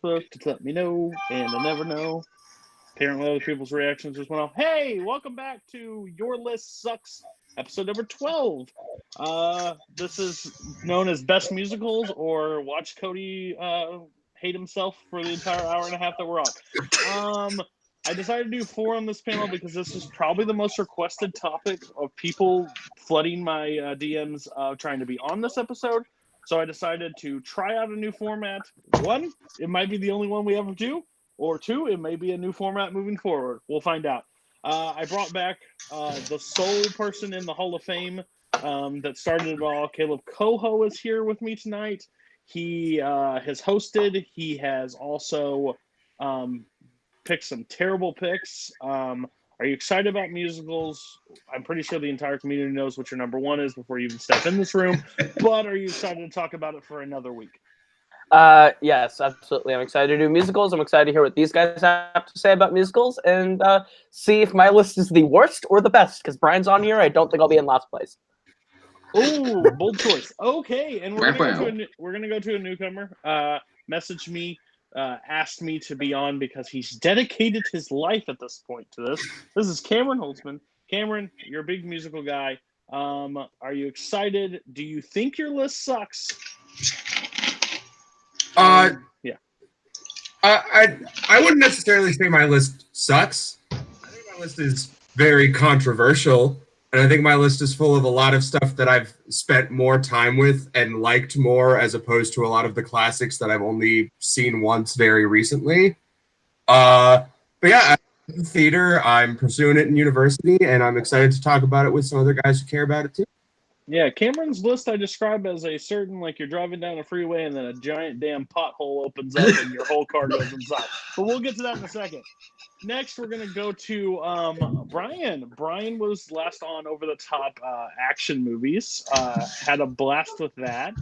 Facebook to let me know, and I never know. Apparently, other people's reactions just went off. Hey, welcome back to Your List Sucks, episode number 12. This is known as Best Musicals, or Watch Cody hate himself for the entire hour and a half that we're on. I decided to do 4 on this panel because this is probably the most requested topic of people flooding my DMs trying to be on this episode. So I decided to try out a new format. 1, it might be the only one we ever do. Or 2, it may be a new format moving forward. We'll find out. I brought back the sole person in the Hall of Fame that started it all. Kaleb Koho is here with me tonight. He has hosted. He has also picked some terrible picks. Are you excited about musicals? I'm pretty sure the entire community knows what your number 1 is before you even step in this room. But are you excited to talk about it for another week? Yes, absolutely. I'm excited to do musicals. I'm excited to hear what these guys have to say about musicals and see if my list is the worst or the best. Because Brian's on here, I don't think I'll be in last place. Oh, bold choice. Okay, and we're gonna go to a newcomer. Messaged me, asked me to be on because he's dedicated his life at this point to this. This is Cameron Holzmann. Cameron, you're a big musical guy. Are you excited? Do you think your list sucks? Yeah. I wouldn't necessarily say my list sucks. I think my list is very controversial, and I think my list is full of a lot of stuff that I've spent more time with and liked more, as opposed to a lot of the classics that I've only seen once very recently. But yeah, I'm in theater. I'm pursuing it in university, and I'm excited to talk about it with some other guys who care about it too. Yeah, Cameron's list I describe as a certain, like, you're driving down a freeway and then a giant damn pothole opens up and your whole car goes inside. But we'll get to that in a second. Next, we're going to go to Brian. Brian was last on Over the Top action movies. Had a blast with that.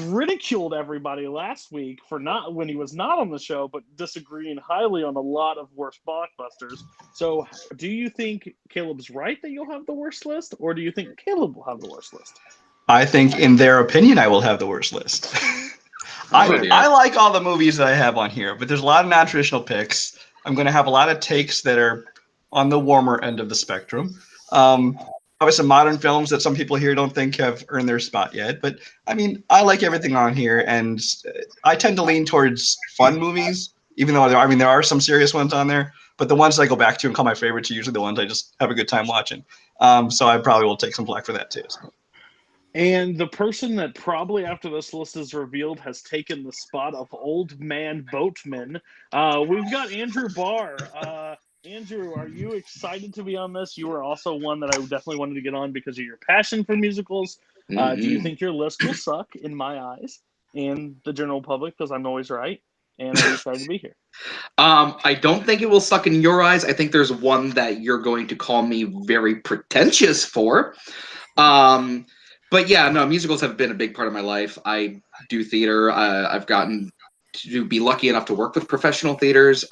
Ridiculed everybody last week for not, when he was not on the show, but disagreeing highly on a lot of worst blockbusters. So do you think Caleb's right that you'll have the worst list, or do you think Kaleb will have the worst list? I think, in their opinion, I will have the worst list. I like all the movies that I have on here, but there's a lot of non-traditional picks. I'm going to have a lot of takes that are on the warmer end of the spectrum. Probably some modern films that some people here don't think have earned their spot yet. But, I mean, I like everything on here, and I tend to lean towards fun movies, even though there are some serious ones on there. But the ones I go back to and call my favorites are usually the ones I just have a good time watching. So I probably will take some flack for that, too. So. And the person that probably after this list is revealed has taken the spot of Old Man Boatman. We've got Andrew Barr. Andrew, are you excited to be on this? You were also one that I definitely wanted to get on because of your passion for musicals. Do you think your list will suck in my eyes and the general public, because I'm always right? And are you excited to be here? I don't think it will suck in your eyes. I think there's one that you're going to call me very pretentious for. But yeah, no, musicals have been a big part of my life. I do theater. I've gotten to be lucky enough to work with professional theaters.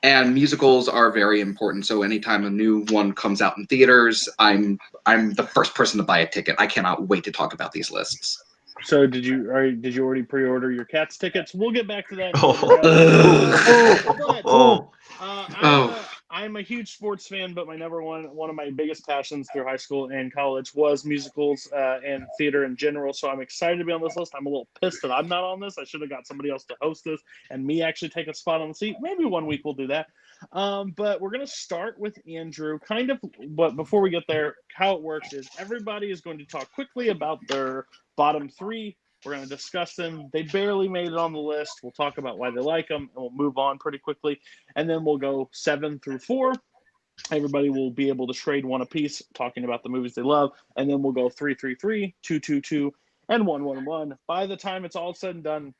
And musicals are very important. So anytime a new one comes out in theaters, I'm the first person to buy a ticket. I cannot wait to talk about these lists. So did you already pre-order your Cats tickets? We'll get back to that. I'm a huge sports fan, but my one of my biggest passions through high school and college was musicals and theater in general. So I'm excited to be on this list. I'm a little pissed that I'm not on this. I should have got somebody else to host this and me actually take a spot on the seat. Maybe one week we'll do that. But we're going to start with Andrew. But before we get there, how it works is everybody is going to talk quickly about their bottom 3. We're going to discuss them. They barely made it on the list. We'll talk about why they like them, and we'll move on pretty quickly. And then we'll go 7 through 4. Everybody will be able to trade one apiece, talking about the movies they love. And then we'll go 3, 3, 3, 2, 2, 2, and 1, 1, 1. By the time it's all said and done,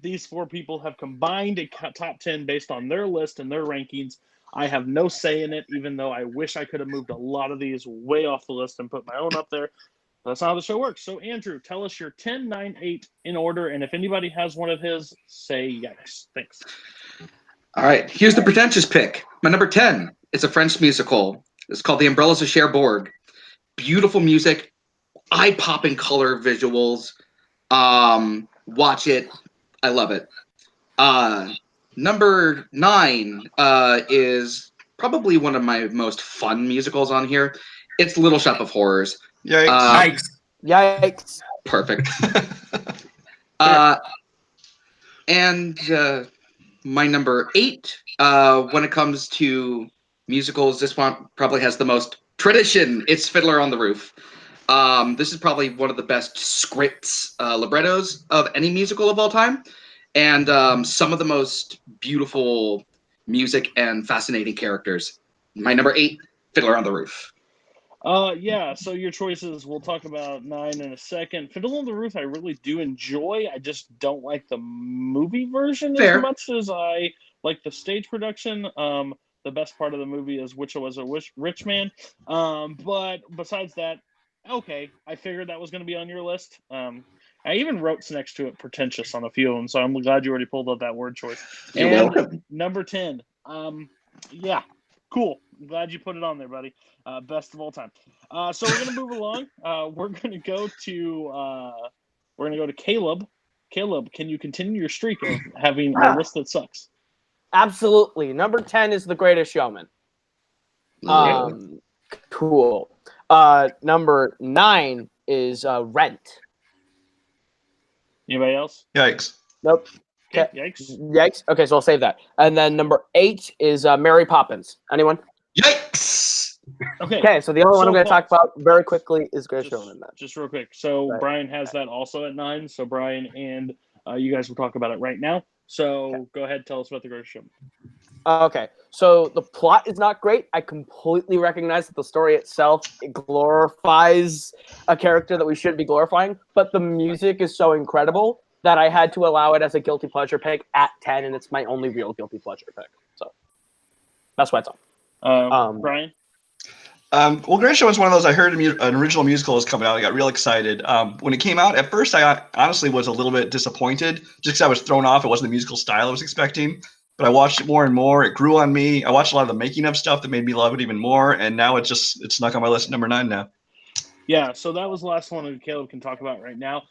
these 4 people have combined a top 10 based on their list and their rankings. I have no say in it, even though I wish I could have moved a lot of these way off the list and put my own up there. That's not how the show works. So, Andrew, tell us your 10, 9, 8 in order, and if anybody has one of his, say yes. Thanks. All right, here's the pretentious pick. My number 10 is a French musical. It's called The Umbrellas of Cherbourg. Beautiful music, eye-popping color visuals. Watch it. I love it. Number 9 is probably one of my most fun musicals on here. It's Little Shop of Horrors. Yikes. Yikes. Perfect. And my number 8, when it comes to musicals, this one probably has the most tradition. It's Fiddler on the Roof. This is probably one of the best scripts, librettos of any musical of all time. And some of the most beautiful music and fascinating characters. My number 8, Fiddler on the Roof. Yeah, so your choices, we'll talk about 9 in a second. Fiddle on the Roof, I really do enjoy. I just don't like the movie version Fair. as much as I like the stage production. The best part of the movie is Which Was a Rich Man. But besides that, okay, I figured that was going to be on your list. I even wrote next to it pretentious on a few of them, so I'm glad you already pulled out that word choice. You're And welcome. number 10, yeah, cool. I'm glad you put it on there, buddy. Best of all time. So we're gonna move along. We're gonna go to Caleb. Caleb, can you continue your streak of having a list that sucks? Absolutely. Number 10 is The Greatest Showman. Cool. Number 9 is Rent. Anybody else? Yikes. Nope. Okay, yikes. Yikes. Okay, so I'll save that. And then number 8 is Mary Poppins. Anyone? Yikes! Okay, so the only one I'm going to talk about very quickly is Greatest Showman. Just real quick. So Right. Brian has that also at 9. So Brian and you guys will talk about it right now. So Go ahead, tell us about The Greatest Showman. Okay, so the plot is not great. I completely recognize that the story itself glorifies a character that we should be glorifying, but the music is so incredible that I had to allow it as a guilty pleasure pick at 10, and it's my only real guilty pleasure pick. So that's why it's on. Brian? Well, Greatest Showman is one of those. I heard an original musical was coming out. I got real excited. When it came out, at first I honestly was a little bit disappointed just because I was thrown off. It wasn't the musical style I was expecting. But I watched it more and more. It grew on me. I watched a lot of the making of stuff that made me love it even more. And now it's snuck on my list at number 9 now. Yeah, so that was the last one that Caleb can talk about right now.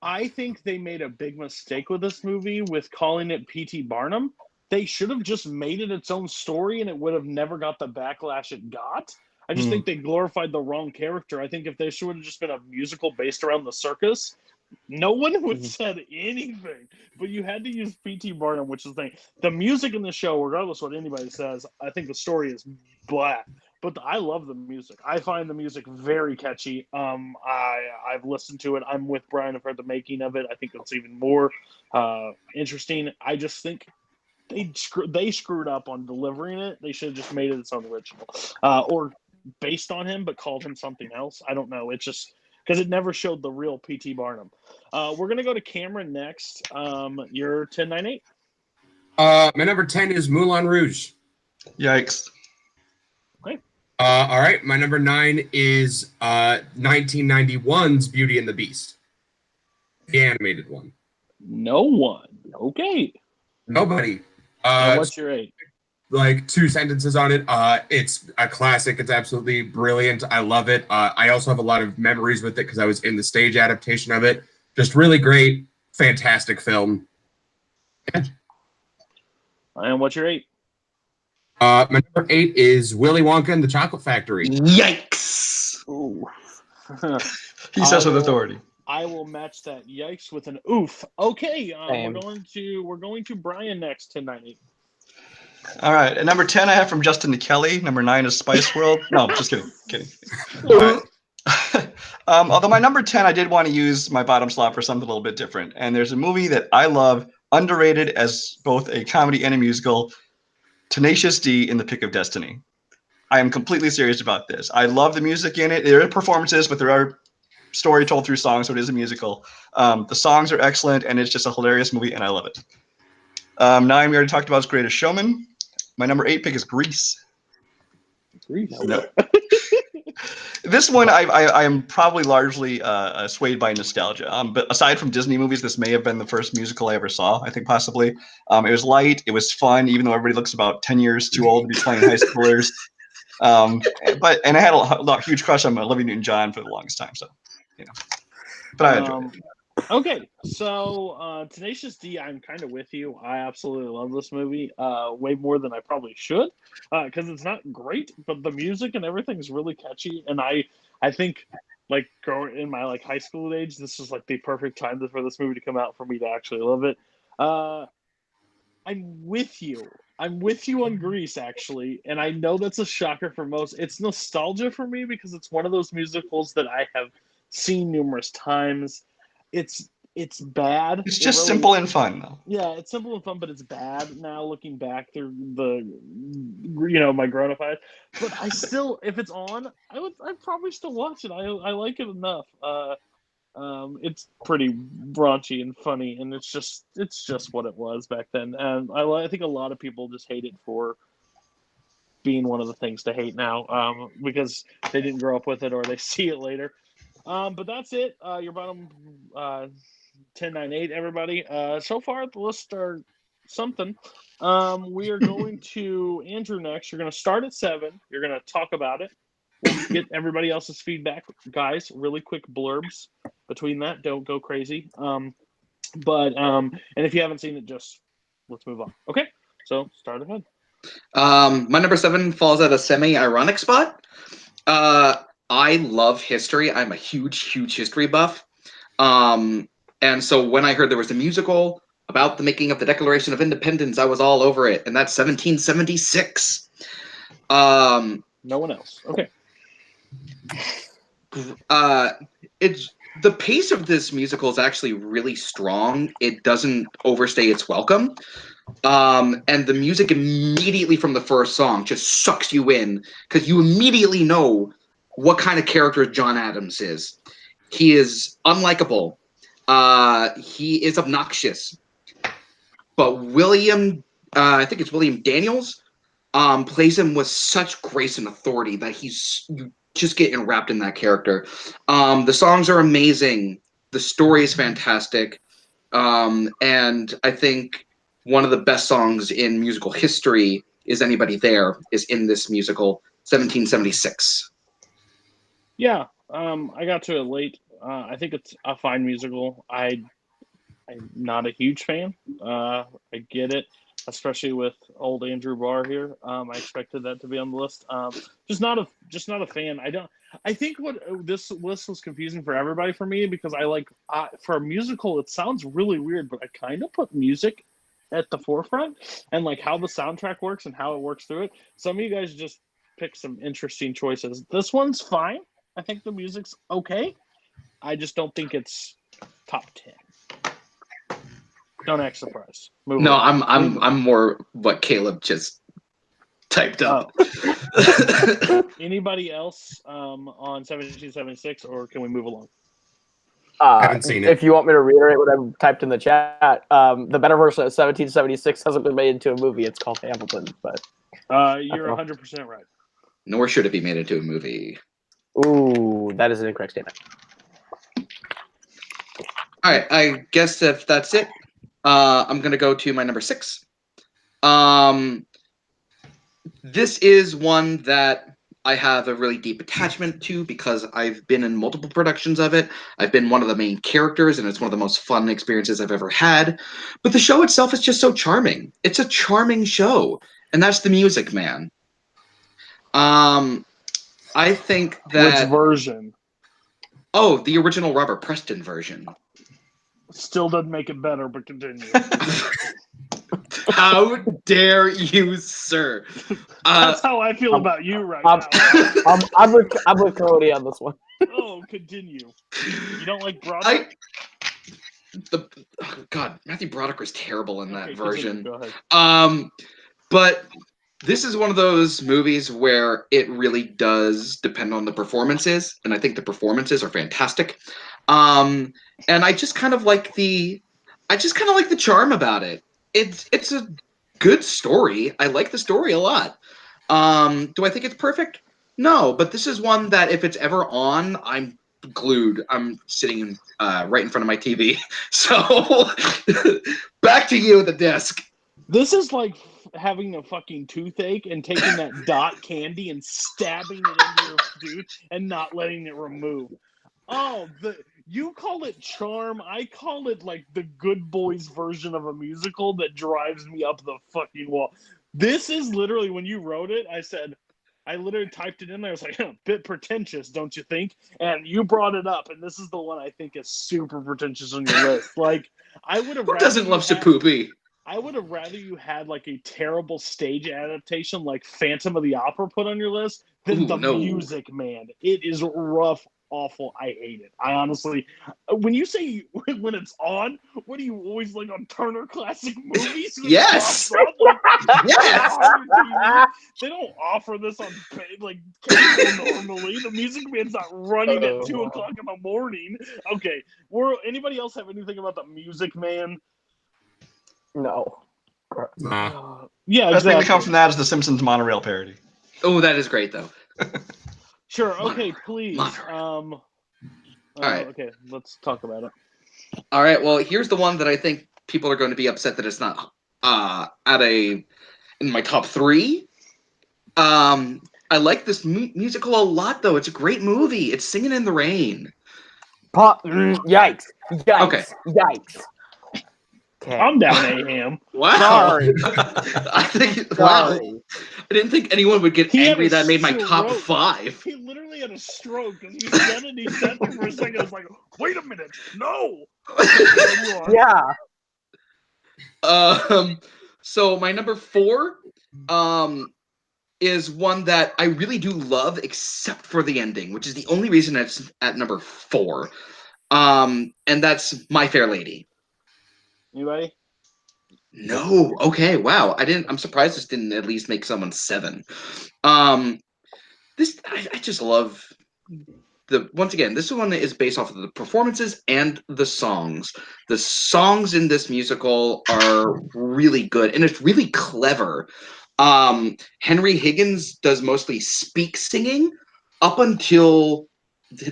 I think they made a big mistake with this movie with calling it P.T. Barnum. They should have just made it its own story and it would have never got the backlash it got. I just think they glorified the wrong character. I think if they would have just been a musical based around the circus, no one would have said anything. But you had to use P.T. Barnum, which is the thing. The music in the show, regardless of what anybody says, I think the story is blah. But I love the music. I find the music very catchy. I've listened to it. I'm with Brian. I've heard the making of it. I think it's even more interesting. I just think they screwed up on delivering it. They should have just made it its own original. Or based on him, but called him something else. I don't know. It's just because it never showed the real P.T. Barnum. We're going to go to Cameron next. You're 10-9-8. My number 10 is Moulin Rouge. Yikes. Okay. All right. My number 9 is 1991's Beauty and the Beast. The animated one. No one. Okay. Nobody. What's your 8? Like 2 sentences on it. It's a classic. It's absolutely brilliant. I love it. I also have a lot of memories with it because I was in the stage adaptation of it. Just really great, fantastic film. Yeah. And what's your 8? My number 8 is Willy Wonka and the Chocolate Factory. Yikes! Ooh. He says with authority. I will match that yikes with an oof. Okay, Same. we're going to Brian next, 10-9-8. All right. At number 10, I have from Justin to Kelly. Number 9 is Spice World. No, just kidding. All right. Although my number 10, I did want to use my bottom slot for something a little bit different. And there's a movie that I love, underrated as both a comedy and a musical, Tenacious D in The Pick of Destiny. I am completely serious about this. I love the music in it. There are performances, but there are story told through songs, so it is a musical. The songs are excellent, and it's just a hilarious movie, and I love it. 9, we already talked about, is Greatest Showman. My number 8 pick is Grease. Grease. No. This one, I am probably largely swayed by nostalgia. But aside from Disney movies, this may have been the first musical I ever saw, I think possibly. It was light. It was fun, even though everybody looks about 10 years too old to be playing high schoolers. But I had a huge crush on Olivia Newton-John for the longest time. So, But I enjoyed it. Okay, so Tenacious D, I'm kind of with you. I absolutely love this movie, way more than I probably should, because it's not great, but the music and everything is really catchy, and I think like growing in my like high school age, this is like the perfect time for this movie to come out for me to actually love it. I'm with you. I'm with you on Grease, actually, and I know that's a shocker for most. It's nostalgia for me because it's one of those musicals that I have seen numerous times. It's bad. It's It just really, simple and fun, though. yeah, it's simple and fun, but it's bad now looking back through my grown up eyes. But I still, if it's on, I'd probably still watch it. I like it enough. It's pretty raunchy and funny, and it's just what it was back then. And I think a lot of people just hate it for being one of the things to hate now, because they didn't grow up with it or they see it later. But that's it. Your bottom 10, 9, 8, everybody. So far the lists are something. We are going to Andrew next. You're going to start at 7. You're going to talk about it. We'll get everybody else's feedback, guys. Really quick blurbs between that. Don't go crazy. And if you haven't seen it, just let's move on. Okay, so start ahead. My number 7 falls at a semi-ironic spot. I love history. I'm a huge history buff. And so when I heard there was a musical about the making of the Declaration of Independence, I was all over it. And that's 1776. No one else. Okay. It's the pace of this musical is actually really strong. It doesn't overstay its welcome. And the music immediately from the first song just sucks you in because you immediately know what kind of character John Adams is. He is unlikable. He is obnoxious. But I think it's William Daniels, plays him with such grace and authority that you just get enwrapped in that character. The songs are amazing. The story is fantastic. And I think one of the best songs in musical history is Anybody There is in this musical, 1776. Yeah, I got to it late. I think it's a fine musical. I'm not a huge fan. I get it, especially with old Andrew Barr here. I expected that to be on the list. Just not a fan. I think what this list was confusing for everybody for me because for a musical it sounds really weird, but I kind of put music at the forefront and like how the soundtrack works and how it works through it. Some of you guys just picked some interesting choices. This one's fine. I think the music's okay. I just don't think it's top 10. Don't act surprised. Move on. I'm more what Caleb just typed up. Anybody else on 1776, or can we move along? Haven't seen it. If you want me to reiterate what I typed in the chat, the better version of 1776 hasn't been made into a movie. It's called Hamilton, but you're 100% right. Nor should it be made into a movie. Ooh, that is an incorrect statement. All right, I guess if that's it, I'm going to go to my number 6. This is one that I have a really deep attachment to because I've been in multiple productions of it. I've been one of the main characters, and it's one of the most fun experiences I've ever had. But the show itself is just so charming. It's a charming show, and that's The Music Man. I think that... Which version? Oh, the original Robert Preston version. Still doesn't make it better, but continue. How dare you, sir? That's how I feel about you right now. I'm with Cody on this one. Oh, continue. You don't like Broderick? God, Matthew Broderick was terrible in that version. Go ahead. But this is one of those movies where it really does depend on the performances, and I think the performances are fantastic. And I just kind of like the charm about it. It's a good story. I like the story a lot. Do I think it's perfect? No, but this is one that if it's ever on, I'm glued. I'm sitting right in front of my TV. So back to you at the desk. This is like having a fucking toothache and taking that dot candy and stabbing it into your tooth and not letting it remove. Oh, You call it charm. I call it like the Good Boys version of a musical that drives me up the fucking wall. This is literally, when you wrote it, I literally typed it in there. I was like, bit pretentious, don't you think? And you brought it up, and this is the one I think is super pretentious on your list. Like, I would have Who doesn't love Shapoopy? I would have rather you had like a terrible stage adaptation like Phantom of the Opera put on your list than Music Man. It is rough, awful. I hate it. I honestly, when you say when it's on, what do you always like on Turner Classic Movies? Yes. Yes. They don't offer this on like cable normally. The Music Man's not running at 2 o'clock in the morning. Okay. Anybody else have anything about the Music Man? No. Yeah, Best thing to come from that is the Simpsons monorail parody. Oh, that is great though. Sure. Okay, please. All right. Okay, let's talk about it. All right. Well, here's the one that I think people are going to be upset that it's not in my top 3. I like this musical a lot, though. It's a great movie. It's Singing in the Rain. Yikes! Okay. Yikes! Okay. I'm down, Aham. Wow. Sorry. I think. Wow. I didn't think anyone would get angry that made my top 5. He literally had a stroke because he said it. He said it for a second. I was like, "Wait a minute, no." Yeah. So my number 4, is one that I really do love, except for the ending, which is the only reason it's at number 4. And that's My Fair Lady. Anybody? No. Okay. Wow. I'm surprised this didn't at least make someone 7. This I just love once again, this one is based off of the performances and the songs. The songs in this musical are really good, and it's really clever. Henry Higgins does mostly speak singing up until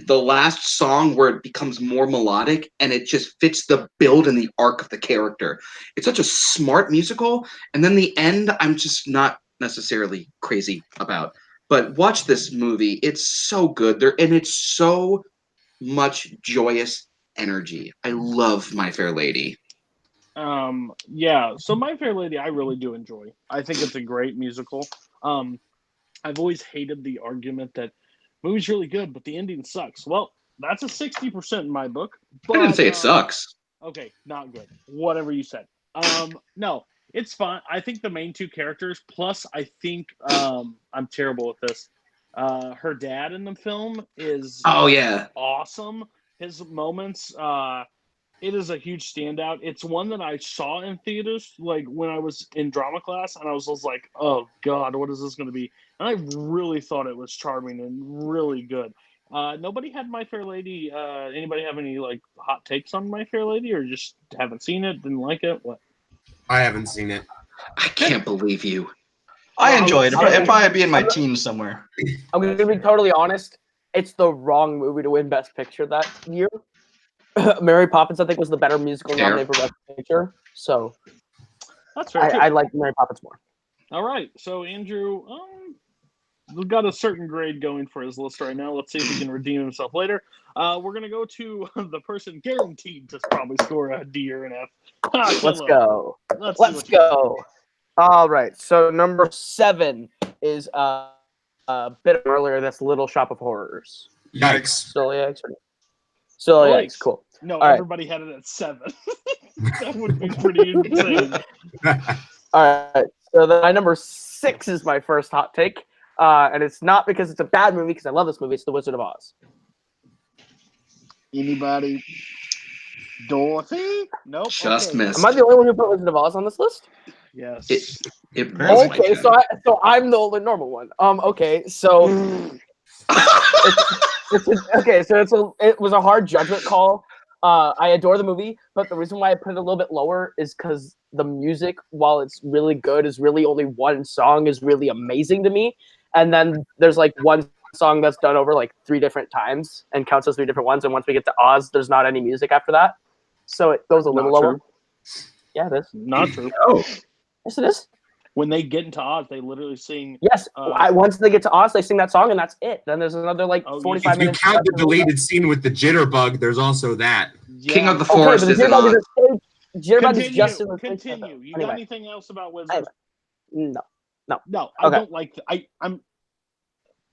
the last song where it becomes more melodic, and it just fits the build and the arc of the character. It's such a smart musical, and then the end I'm just not necessarily crazy about. But watch this movie. It's so good. And it's so much joyous energy. I love My Fair Lady. Yeah, so My Fair Lady I really do enjoy. I think it's a great musical. I've always hated the argument that movie's really good, but the ending sucks. Well, that's a 60% in my book. But, I didn't say it sucks. Okay, not good. Whatever you said. No, it's fine. I think the main 2 characters, plus I think I'm terrible at this. Her dad in the film is awesome. His moments, it is a huge standout. It's one that I saw in theaters, like when I was in drama class, and I was just like, "Oh God, what is this going to be?" And I really thought it was charming and really good. Nobody had My Fair Lady. Anybody have any like hot takes on My Fair Lady, or just haven't seen it, didn't like it? What? I haven't seen it. I can't believe you. I enjoyed it. It'd probably be in my teens somewhere. I'm going to be totally honest. It's the wrong movie to win Best Picture that year. Mary Poppins, I think, was the better musical nominated for Best Picture. So that's fair. I like Mary Poppins more. All right. So Andrew, we've got a certain grade going for his list right now. Let's see if he can redeem himself later. We're gonna go to the person guaranteed to probably score a D or an F. Let's go. Let's go. All right. So number 7 is a bit earlier. That's Little Shop of Horrors. Yikes. Silly Yikes. Silly Yikes. Cool. No, all everybody had it at 7. That would be pretty insane. All right. So my number 6 is my first hot take. And it's not because it's a bad movie, because I love this movie. It's The Wizard of Oz. Anybody? Dorothy? Nope. Just missed. Am I the only one who put Wizard of Oz on this list? Yes. Okay, so I'm the only normal one. Okay, so it was a hard judgment call. I adore the movie, but the reason why I put it a little bit lower is because the music, while it's really good, is really only one song is really amazing to me. And then there's like one song that's done over like 3 different times and counts as 3 different ones. And once we get to Oz, there's not any music after that. So it goes a little lower. Yeah, it is. Not true. Oh. Yes, it is. when they get into Oz, they literally sing. Yes, once they get to Oz, they sing that song, and that's it. Then there's another 45 If you minutes. count the deleted scene with the jitterbug, there's also that. Yeah. King of the Okay, Forest but the is in Jitterbug Oz. is a stage. Jitterbug is just in the Continue. You anyway. got anything else about Wizards? No. No, I Okay. don't like. I'm.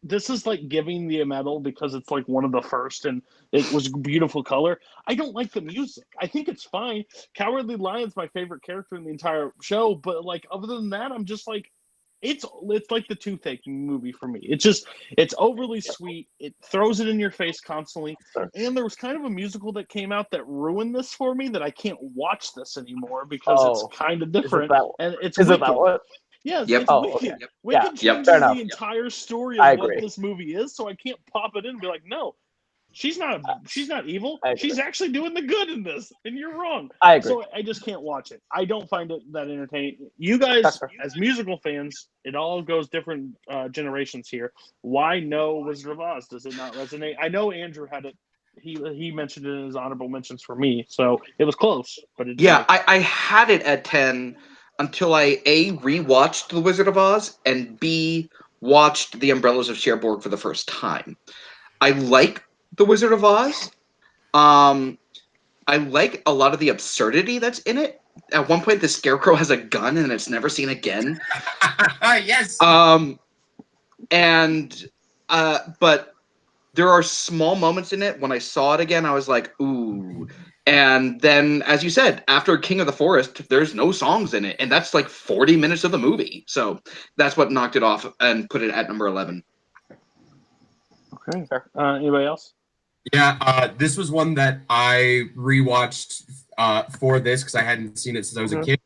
This is like giving the medal because it's like one of the first, and it was beautiful color. I don't like the music. I think it's fine. Cowardly Lion's my favorite character in the entire show, but like other than that, I'm just like, it's like the Toothache movie for me. It's overly sweet. It throws it in your face constantly. And there was kind of a musical that came out that ruined this for me, that I can't watch this anymore because it's kind of different. And it's Is it Wicked. that one? Yes, Yep. it's Oh, Wicked. okay. Wicked changes fair enough. the entire story I of what agree. this movie is, so I can't pop it in and be like, no, she's not evil. I agree. She's actually doing the good in this, and you're wrong. I agree. So I just can't watch it. I don't find it that entertaining. You guys, That's fair. as musical fans, it all goes different generations here. Why no Wizard of Oz? Does it not resonate? I know Andrew had it. He mentioned it in his honorable mentions for me, so it was close. But it I had it at 10 until I A, rewatched The Wizard of Oz, and B, watched The Umbrellas of Cherbourg for the first time. I like The Wizard of Oz. I like a lot of the absurdity that's in it. At one point, the Scarecrow has a gun and it's never seen again. Yes. But there are small moments in it. When I saw it again, I was like, ooh. And then, as you said, after King of the Forest, there's no songs in it. And that's like 40 minutes of the movie. So that's what knocked it off and put it at number 11. Okay. Anybody else? Yeah, this was one that I rewatched for this because I hadn't seen it since I was a kid.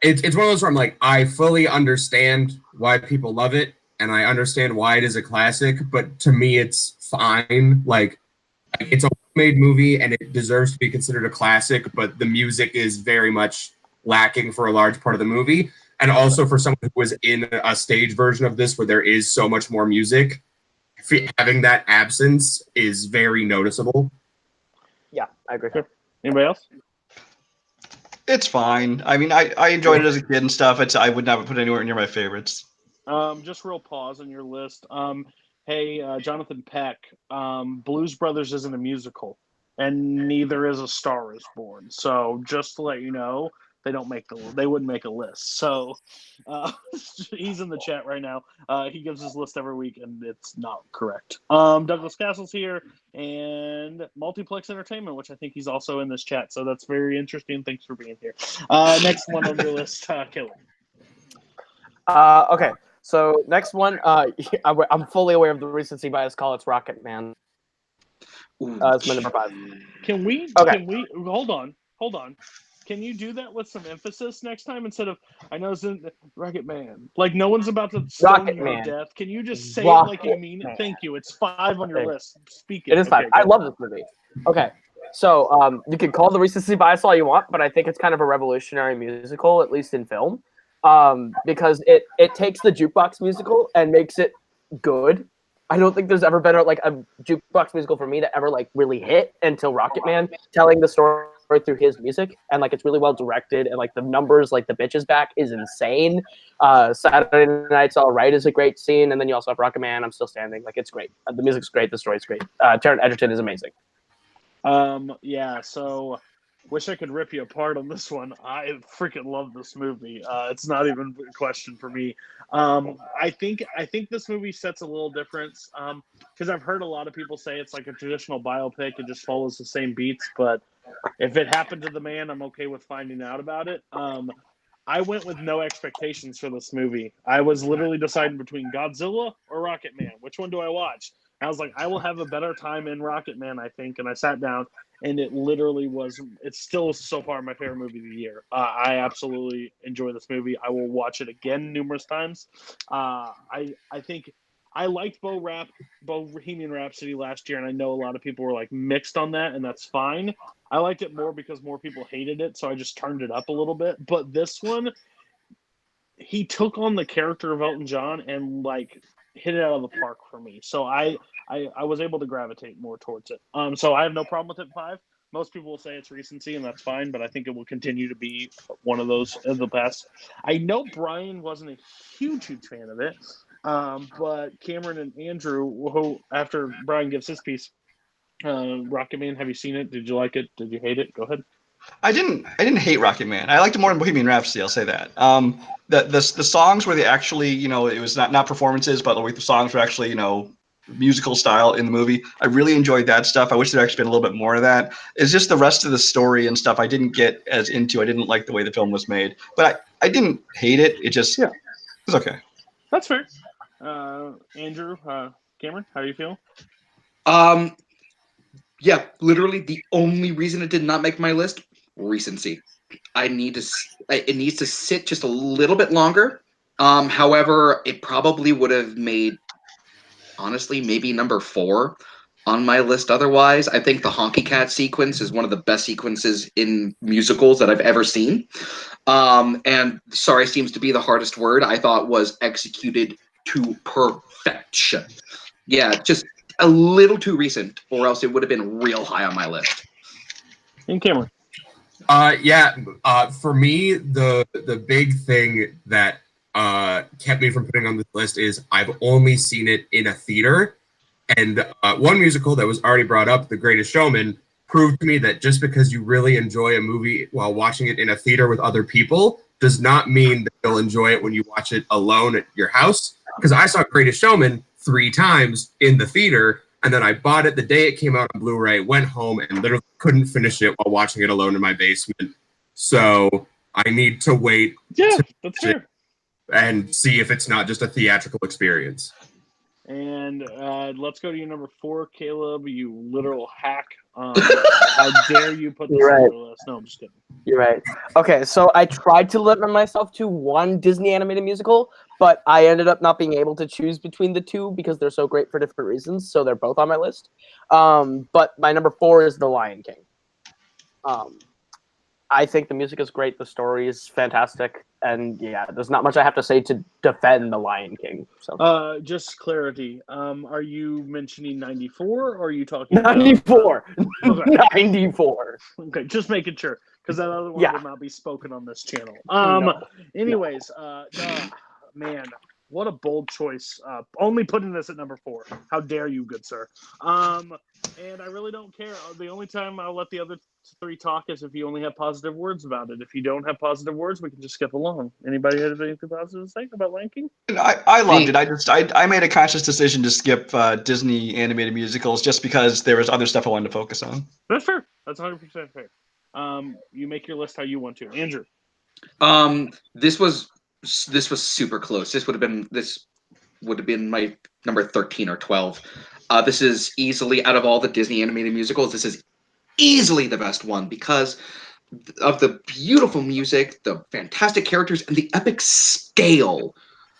It's one of those where I'm like, I fully understand why people love it, and I understand why it is a classic, but to me, it's fine. Like, it's a made movie, and it deserves to be considered a classic, but the music is very much lacking for a large part of the movie. And also for someone who was in a stage version of this where there is so much more music, having that absence is very noticeable. Yeah, I agree. Anybody else? It's fine. I mean, I enjoyed it as a kid and stuff. I would never put it anywhere near my favorites. Just real pause on your list. Hey, Jonathan Peck, Blues Brothers isn't a musical, and neither is A Star Is Born. So just to let you know, they wouldn't make a list. So he's in the chat right now. He gives his list every week, and it's not correct. Douglas Castle's here, and Multiplex Entertainment, which I think he's also in this chat. So that's very interesting. Thanks for being here. Next one on your list, Kelly. Okay. So next one, I'm fully aware of the recency bias call. It's Rocket Man. It's my number 5. Can we hold on? Can you do that with some emphasis next time instead of I know it's in Rocket Man? Like no one's about to stone you to death. Can you just say it like you mean it? Thank you. It's 5 on your list. Speak it. It is 5. I love this movie. Okay. So you can call the recency bias all you want, but I think it's kind of a revolutionary musical, at least in film. Because it takes the jukebox musical and makes it good. I don't think there's ever been a jukebox musical for me that ever really hit until Rocket Man, telling the story through his music, and it's really well directed, and the numbers, the bitches back is insane. Saturday Night's All Right is a great scene, and then you also have Rocket Man, I'm Still Standing. It's great. The music's great, the story's great. Taron Egerton is amazing. Yeah, so wish I could rip you apart on this one. I freaking love this movie. It's not even a question for me. I think this movie sets a little difference because I've heard a lot of people say it's like a traditional biopic. It just follows the same beats. But if it happened to the man, I'm okay with finding out about it. I went with no expectations for this movie. I was literally deciding between Godzilla or Rocket Man. Which one do I watch? I was like, I will have a better time in Rocket Man, I think. And I sat down, and it literally was. It's still so far my favorite movie of the year. I absolutely enjoy this movie. I will watch it again numerous times. I think I liked Bohemian Rhapsody last year, and I know a lot of people were mixed on that, and that's fine. I liked it more because more people hated it, so I just turned it up a little bit. But this one, he took on the character of Elton John and hit it out of the park for me. So I was able to gravitate more towards it. So I have no problem with it 5. Most people will say it's recency, and that's fine, but I think it will continue to be one of those in the past. I know Brian wasn't a huge fan of it, but Cameron and Andrew, who after Brian gives his piece, Rocket Man, have you seen it? Did you like it? Did you hate it? Go ahead. I didn't hate Rocket Man. I liked it more than Bohemian Rhapsody. I'll say that. The songs were the actually, it was not performances, but like the songs were actually, musical style in the movie. I really enjoyed that stuff. I wish there actually been a little bit more of that. It's just the rest of the story and stuff I didn't get as into. I didn't like the way the film was made, but I didn't hate it. It just it was okay. That's fair. Andrew, Cameron, how do you feel? Yeah, literally the only reason it did not make my list, recency. It needs to sit just a little bit longer. However, it probably would have made, honestly, maybe number 4 on my list otherwise. I think the Honky Cat sequence is one of the best sequences in musicals that I've ever seen. And sorry seems to be the hardest word. I thought was executed to perfection. Yeah, just a little too recent, or else it would have been real high on my list. And Cameron. For me, the big thing that kept me from putting on this list is I've only seen it in a theater, and one musical that was already brought up, The Greatest Showman, proved to me that just because you really enjoy a movie while watching it in a theater with other people does not mean that you'll enjoy it when you watch it alone at your house. Because I saw Greatest Showman 3 times in the theater, and then I bought it the day it came out on Blu-ray, went home, and literally couldn't finish it while watching it alone in my basement. So I need to wait that's fair. And see if it's not just a theatrical experience. And let's go to your number 4, Caleb, you literal hack. How dare you put this on your list? No, I'm just kidding. You're right. Okay, so I tried to limit myself to one Disney animated musical, but I ended up not being able to choose between the two because they're so great for different reasons, so they're both on my list. But my number 4 is The Lion King. I think the music is great, the story is fantastic, and yeah, there's not much I have to say to defend The Lion King. So, just clarity. Are you mentioning 94, or are you talking 94? About, okay. 94. Okay, just making sure, because that other one will not be spoken on this channel. Anyways, man, what a bold choice. Only putting this at number 4. How dare you, good sir. And I really don't care. The only time I'll let the other 3 talk is if you only have positive words about it. If you don't have positive words, we can just skip along. Anybody have anything positive to say about Lion King? I loved it. I made a conscious decision to skip Disney animated musicals just because there was other stuff I wanted to focus on. That's fair. That's 100% fair. You make your list how you want to. Andrew. This was super close. This would have been my number 13 or 12. This is easily, out of all the Disney animated musicals, this is easily the best one because of the beautiful music, the fantastic characters, and the epic scale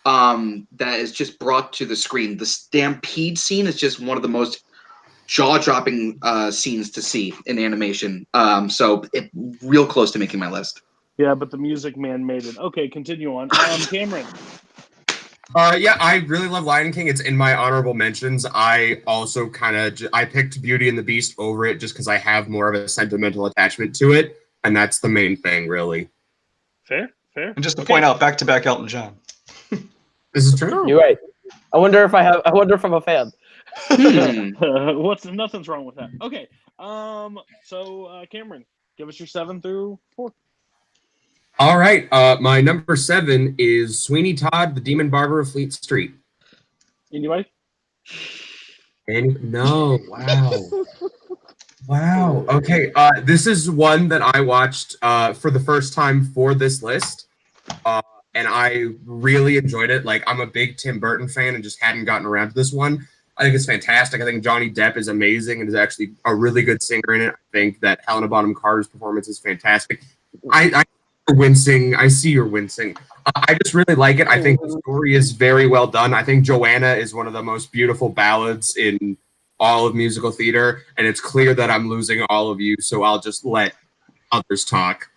that is just brought to the screen. The stampede scene is just one of the most jaw-dropping scenes to see in animation. So it real close to making my list. Yeah, but the music man made it. Okay, continue on. Cameron. I really love Lion King. It's in my honorable mentions. I also I picked Beauty and the Beast over it just because I have more of a sentimental attachment to it, and that's the main thing, really. Fair. And just to point out, back-to-back Elton John. This is true. You're right. I wonder if I'm a fan. Nothing's wrong with that. Okay. So Cameron, give us your 7 through 4. All right. My number 7 is Sweeney Todd, the Demon Barber of Fleet Street. Anybody? No. Wow. Wow. Okay. This is one that I watched for the first time for this list, and I really enjoyed it. Like, I'm a big Tim Burton fan and just hadn't gotten around to this one. I think it's fantastic. I think Johnny Depp is amazing and is actually a really good singer in it. I think that Helena Bonham Carter's performance is fantastic. You're wincing. I see you're wincing. I just really like it. I think the story is very well done. I think Joanna is one of the most beautiful ballads in all of musical theater, and it's clear that I'm losing all of you, so I'll just let others talk.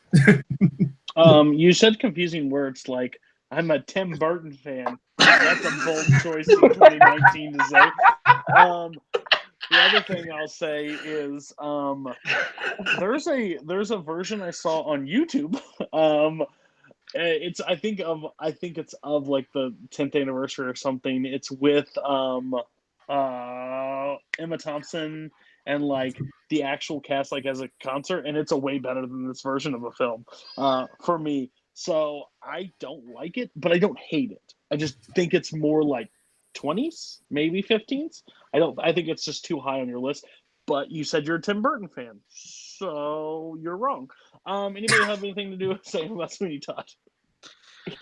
You said confusing words like, I'm a Tim Burton fan. That's a bold choice in 2019 to say. The other thing I'll say is there's a version I saw on YouTube. I think it's of like the 10th anniversary or something. It's with Emma Thompson and like the actual cast like as a concert, and it's a way better than this version of a film for me. So I don't like it, but I don't hate it. I just think it's more like 20s, maybe 15s. I think it's just too high on your list. But you said you're a Tim Burton fan, so you're wrong. Anybody have anything to do with saying about Sweeney Todd?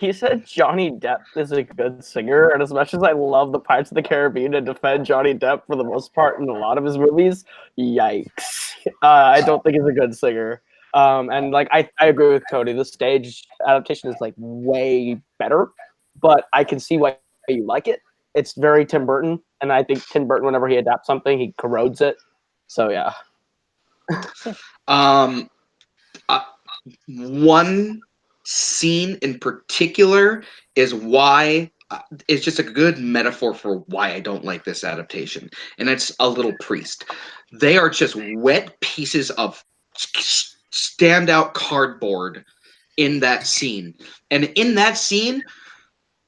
He said Johnny Depp is a good singer, and as much as I love the Pirates of the Caribbean and defend Johnny Depp for the most part in a lot of his movies, yikes. I don't think he's a good singer. And like I agree with Cody. The stage adaptation is like way better, but I can see why you like it. It's very Tim Burton, and I think Tim Burton, whenever he adapts something, he corrodes it. So yeah. One scene in particular is why it's just a good metaphor for why I don't like this adaptation, and it's A Little Priest. They are just wet pieces of standout cardboard in that scene, and in that scene,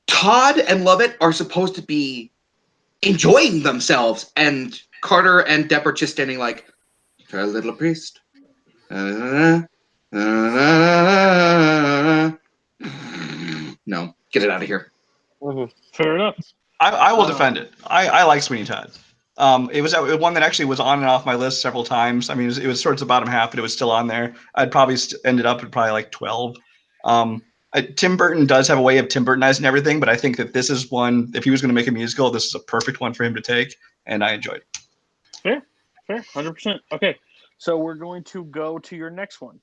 Todd and Lovett are supposed to be enjoying themselves, and Carter and Depp are just standing like, "A little priest." No, get it out of here. Fair enough. I will defend it. I like Sweeney Todd. It was one that actually was on and off my list several times. I mean, it was towards the bottom half, but it was still on there. I'd probably ended up at probably like 12. Tim Burton does have a way of Tim Burtonizing everything, but I think that this is one, if he was going to make a musical, this is a perfect one for him to take, and I enjoyed it. Fair, 100%. Okay, so we're going to go to your next one.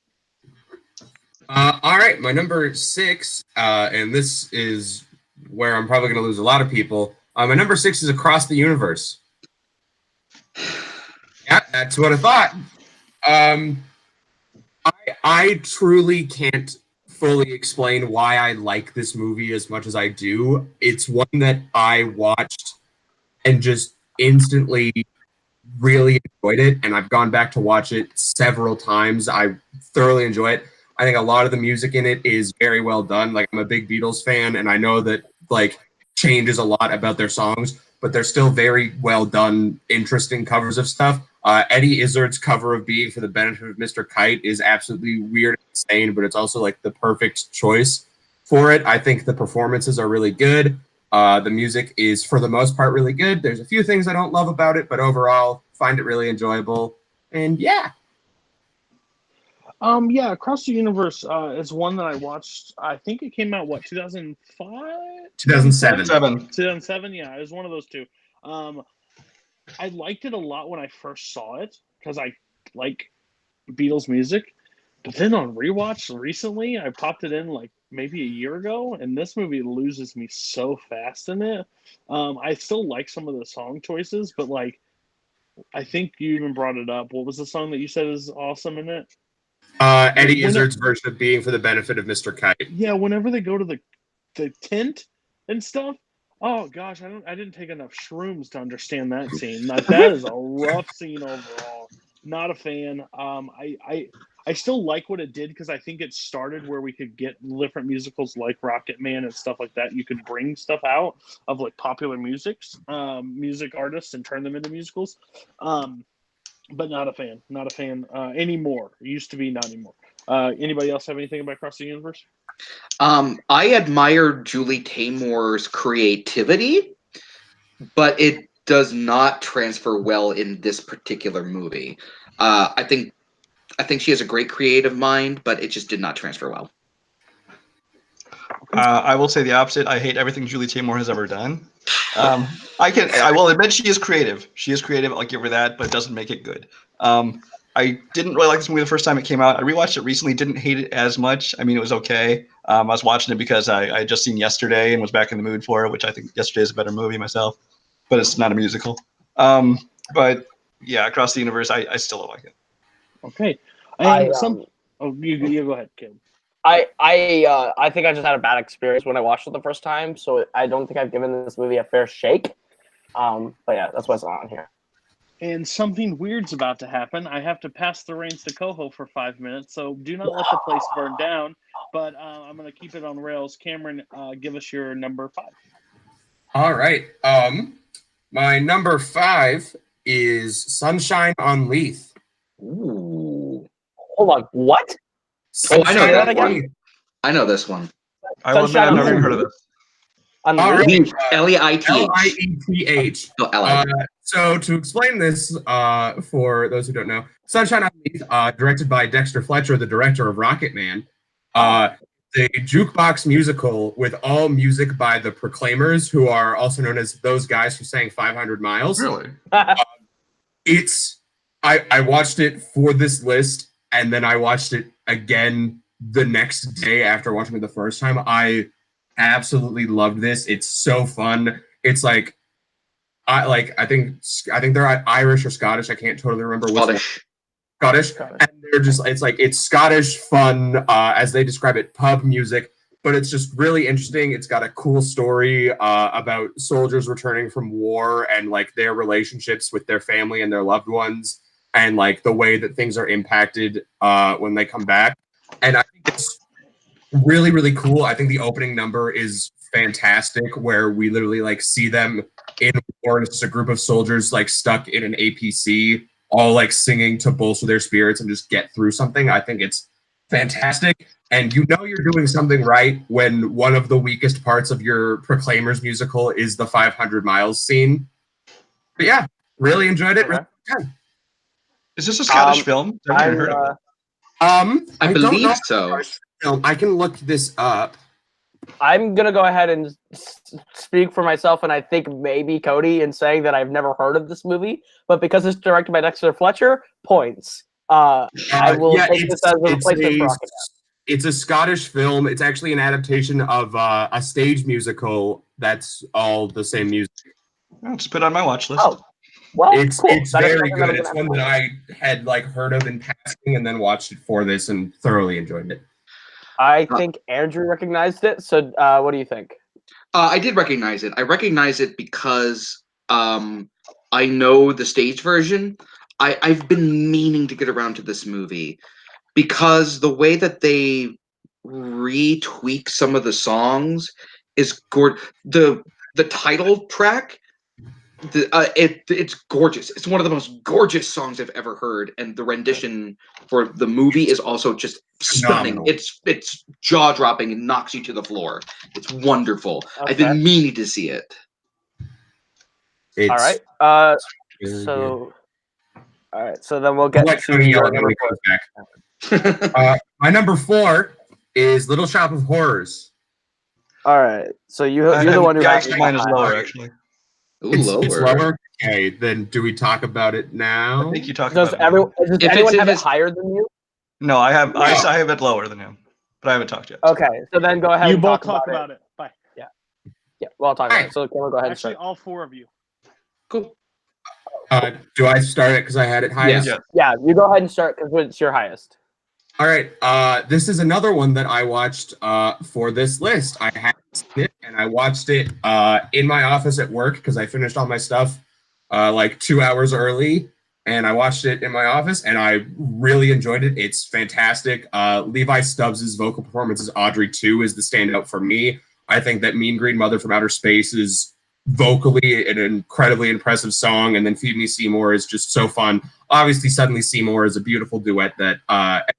All right, my number 6, and this is where I'm probably going to lose a lot of people. My number 6 is Across the Universe. Yeah, that's what I thought. I truly can't fully explain why I like this movie as much as I do. It's one that I watched and just instantly really enjoyed it, and I've gone back to watch it several times. I thoroughly enjoy it. I think a lot of the music in it is very well done. Like, I'm a big Beatles fan, and I know that like changes a lot about their songs, but they're still very well done, interesting covers of stuff. Eddie Izzard's cover of Being for the Benefit of Mr. Kite is absolutely weird and insane, but it's also like the perfect choice for it. I think the performances are really good. The music is, for the most part, really good. There's a few things I don't love about it, but overall, find it really enjoyable. And yeah. Yeah, Across the Universe is one that I watched. I think it came out, 2005? 2007. 2007, yeah. It was one of those two. I liked it a lot when I first saw it because I like Beatles music. But then on rewatch recently, I popped it in like maybe a year ago, and this movie loses me so fast in it. I still like some of the song choices, but like, I think you even brought it up. What was the song that you said is awesome in it? Eddie Izzard's version of Being for the Benefit of Mr. Kite. Yeah, whenever they go to the tent and stuff. Oh gosh, I didn't take enough shrooms to understand that scene. Like, that is a rough scene overall. Not a fan. I still like what it did because I think it started where we could get different musicals like Rocket Man and stuff like that. You could bring stuff out of like popular music artists and turn them into musicals. But not a fan. Not a fan anymore. It used to be, not anymore. Anybody else have anything about Across the Universe? I admire Julie Taymor's creativity, but it does not transfer well in this particular movie. I think she has a great creative mind, but it just did not transfer well. I will say the opposite. I hate everything Julie Taymor has ever done. I will admit she is creative. She is creative. I'll give her that, but it doesn't make it good. I didn't really like this movie the first time it came out. I rewatched it recently. Didn't hate it as much. I mean, it was okay. I was watching it because I had just seen Yesterday and was back in the mood for it, which I think Yesterday is a better movie myself, but it's not a musical. But yeah, Across the Universe, I still don't like it. Okay. You go ahead, Caleb. I think I just had a bad experience when I watched it the first time, so I don't think I've given this movie a fair shake. But yeah, that's what's on here. And something weird's about to happen. I have to pass the reins to Koho for 5 minutes, so do not let the place burn down. But I'm going to keep it on rails. Cameron, give us your number 5. All right. My number 5 is Sunshine on Leith. Ooh. Hold on, what? Oh, I know Sunshine that on one. Leith. I know this one. I wasn't. I've never even heard of this. All right. L-E-I-T-H. L-I-E-T-H. No, L-I. So to explain this, for those who don't know, Sunshine on Leith, directed by Dexter Fletcher, the director of Rocket Man, the jukebox musical with all music by the Proclaimers, who are also known as those guys who sang 500 Miles. Really? I watched it for this list, and then I watched it again the next day after watching it the first time. I absolutely loved this. It's so fun. It's like I think they're Irish or Scottish. I can't totally remember which. Scottish. And they're just it's Scottish fun, as they describe it, pub music, but it's just really interesting. It's got a cool story about soldiers returning from war and like their relationships with their family and their loved ones, and like the way that things are impacted when they come back. And I think it's really, really cool. I think the opening number is fantastic, where we literally like see them in war, and it's just a group of soldiers like stuck in an APC, all like singing to bolster their spirits and just get through something. I think it's fantastic. And you know you're doing something right when one of the weakest parts of your Proclaimers musical is the 500 Miles scene. But yeah, really enjoyed it. Really good. Is this a Scottish film? I've never heard of it. I believe so. I can look this up. I'm gonna go ahead and speak for myself, and I think maybe Cody in saying that I've never heard of this movie, but because it's directed by Dexter Fletcher, points. I will take this as a replacement for Rocket Man. It's a Scottish film. It's actually an adaptation of a stage musical that's all the same music. I'll just put it on my watch list. Oh, well, It's cool. very good. It's one that I had like heard of in passing and then watched it for this and thoroughly enjoyed it. I think Andrew recognized it. So, what do you think? I did recognize it. I recognize it because I know the stage version. I've been meaning to get around to this movie because the way that they retweak some of the songs is gorgeous. The title track, it's gorgeous. It's one of the most gorgeous songs I've ever heard, and the rendition for the movie is also just stunning. Phenomenal. It's jaw dropping and knocks you to the floor. It's wonderful. Okay. I've been meaning to see it. It's All right. very So, all right. So then we'll get Like to Cody your yelling when he comes back. My number 4 is Little Shop of Horrors. All right. So you're the one who yeah, has mine is lower actually. Ooh, It's lower. lower. Okay, then do we talk about it now? I think you talked Does about it. everyone If anyone it's in have it his- higher than you? No, I have it lower than him, but I haven't talked yet. Okay. So then go ahead. You and both talk talk about it. Bye. Yeah. Well, I'll talk about it. So Cameron, go ahead and Actually, start. all 4 of you. Cool. Do I start it because I had it highest? Yeah. Yeah, you go ahead and start because it's your highest. All right. This is another one that I watched for this list. I hadn't seen it, and I watched it in my office at work because I finished all my stuff like 2 hours early, and I watched it in my office, and I really enjoyed it. It's fantastic. Levi Stubbs' vocal performance as Audrey 2 is the standout for me. I think that Mean Green Mother from Outer Space is vocally an incredibly impressive song, and then Feed Me Seymour is just so fun. Obviously, Suddenly Seymour is a beautiful duet that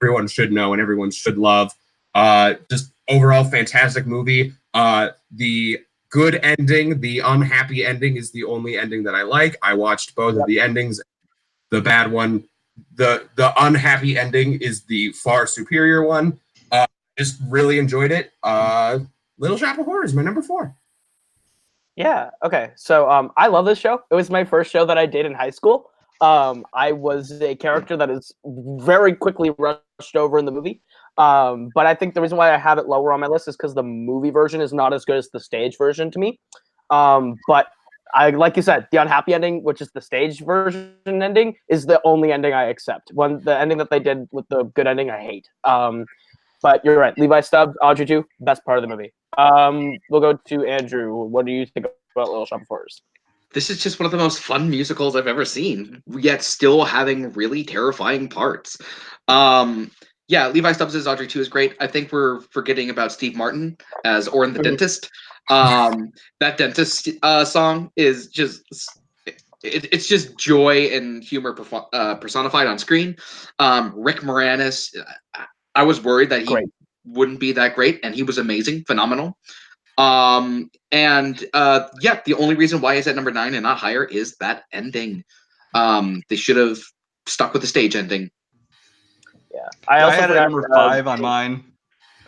everyone should know and everyone should love. Just overall fantastic movie. The good ending, the unhappy ending is the only ending that I like. I watched both of the endings. The bad one, the unhappy ending is the far superior one. Just really enjoyed it. Little Shop of Horrors, my number 4. Yeah. Okay. So I love this show. It was my first show that I did in high school. I was a character that is very quickly rushed over in the movie. But I think the reason why I have it lower on my list is because the movie version is not as good as the stage version to me. But I, like you said, the unhappy ending, which is the stage version ending, is the only ending I accept. The ending that they did with the good ending, I hate. But you're right. Levi Stubbs, Audrey 2, best part of the movie. We'll go to Andrew. What do you think about Little Shop of Horrors? this is just one of the most fun musicals I've ever seen, yet still having really terrifying parts. Yeah, Levi Stubbs as Audrey 2 is great. I think we're forgetting about Steve Martin as Orin the dentist. That dentist song is just it's just joy and humor personified on screen. Rick Moranis, I was worried that he wouldn't be that great, and he was amazing, phenomenal. Yeah, the only reason why it's at number 9 and not higher is that ending. They should have stuck with the stage ending. Yeah, I had it at number 5 on mine.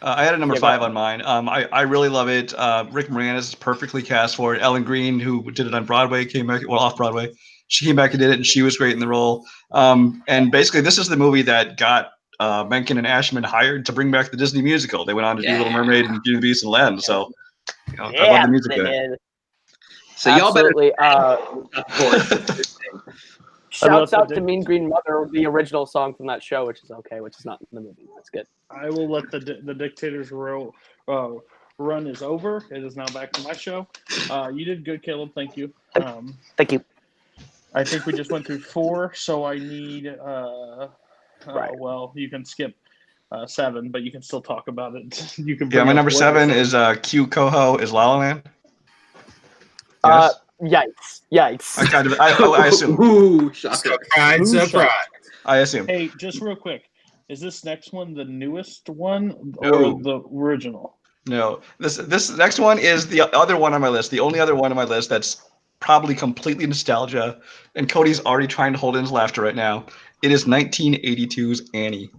I had a number 5 on mine. I really love it. Rick Moranis is perfectly cast for it. Ellen Green, who did it on Broadway, came back, well, off Broadway. She came back and did it, and she was great in the role. And basically, this is the movie that got Menken and Ashman hired to bring back the Disney musical. They went on to do Little Mermaid and Beauty and the Beast and Aladdin. So, I love the music there. So y'all better. Shouts out to Mean Green Mother, the original song from that show, which is okay, which is not in the movie. That's good. I will let the Dictator's run is over. It is now back to my show. You did good, Caleb. Thank you. Thank you. I think we just went through 4, so I need. Well, you can skip 7, but you can still talk about it. You can. Yeah, my number 7 is Q Koho is La La Land. Yes? Yikes! I assume. Ooh, surprise! I assume. Hey, just real quick, is this next one the newest one or the original? No, this next one is the other one on my list. The only other one on my list that's probably completely nostalgia, and Cody's already trying to hold in his laughter right now. It is 1982's Annie.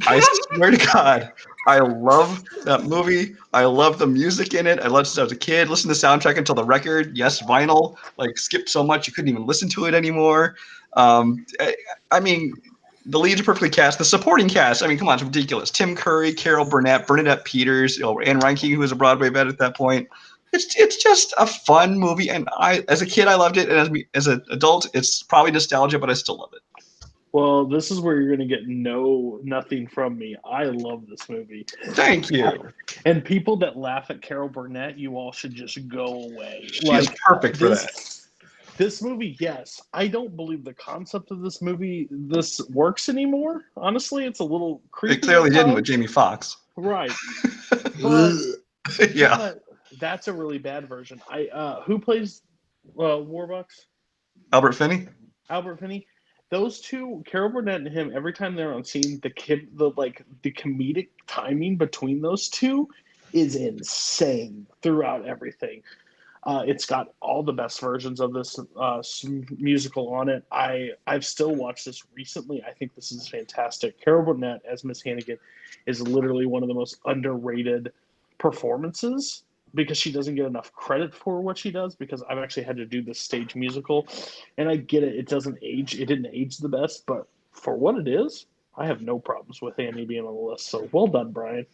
I swear to God, I love that movie. I love the music in it. I loved it since I was a kid. Listened to the soundtrack until the record. Yes, vinyl. Like skipped so much you couldn't even listen to it anymore. I mean, the leads are perfectly cast. The supporting cast, I mean, come on, it's ridiculous. Tim Curry, Carol Burnett, Bernadette Peters, Anne Reinke, who was a Broadway vet at that point. It's just a fun movie, and as a kid I loved it, and as an adult it's probably nostalgia, but I still love it. Well, this is where you're going to get nothing from me. I love this movie. Thank you. And people that laugh at Carol Burnett, you all should just go away. She's perfect for that. This movie, yes. I don't believe the concept of this movie, this works anymore. Honestly, it's a little creepy. It clearly didn't with Jamie Foxx. Right. Yeah. That's a really bad version. Who plays Warbucks? Albert Finney. Those two, Carol Burnett and him, every time they're on scene, the comedic timing between those two is insane throughout everything. It's got all the best versions of this musical on it. I've still watched this recently. I think this is fantastic. Carol Burnett as Miss Hannigan is literally one of the most underrated performances because she doesn't get enough credit for what she does, because I've actually had to do this stage musical, and I get it. It doesn't age. It didn't age the best, but for what it is, I have no problems with Annie being on the list. So well done, Brian.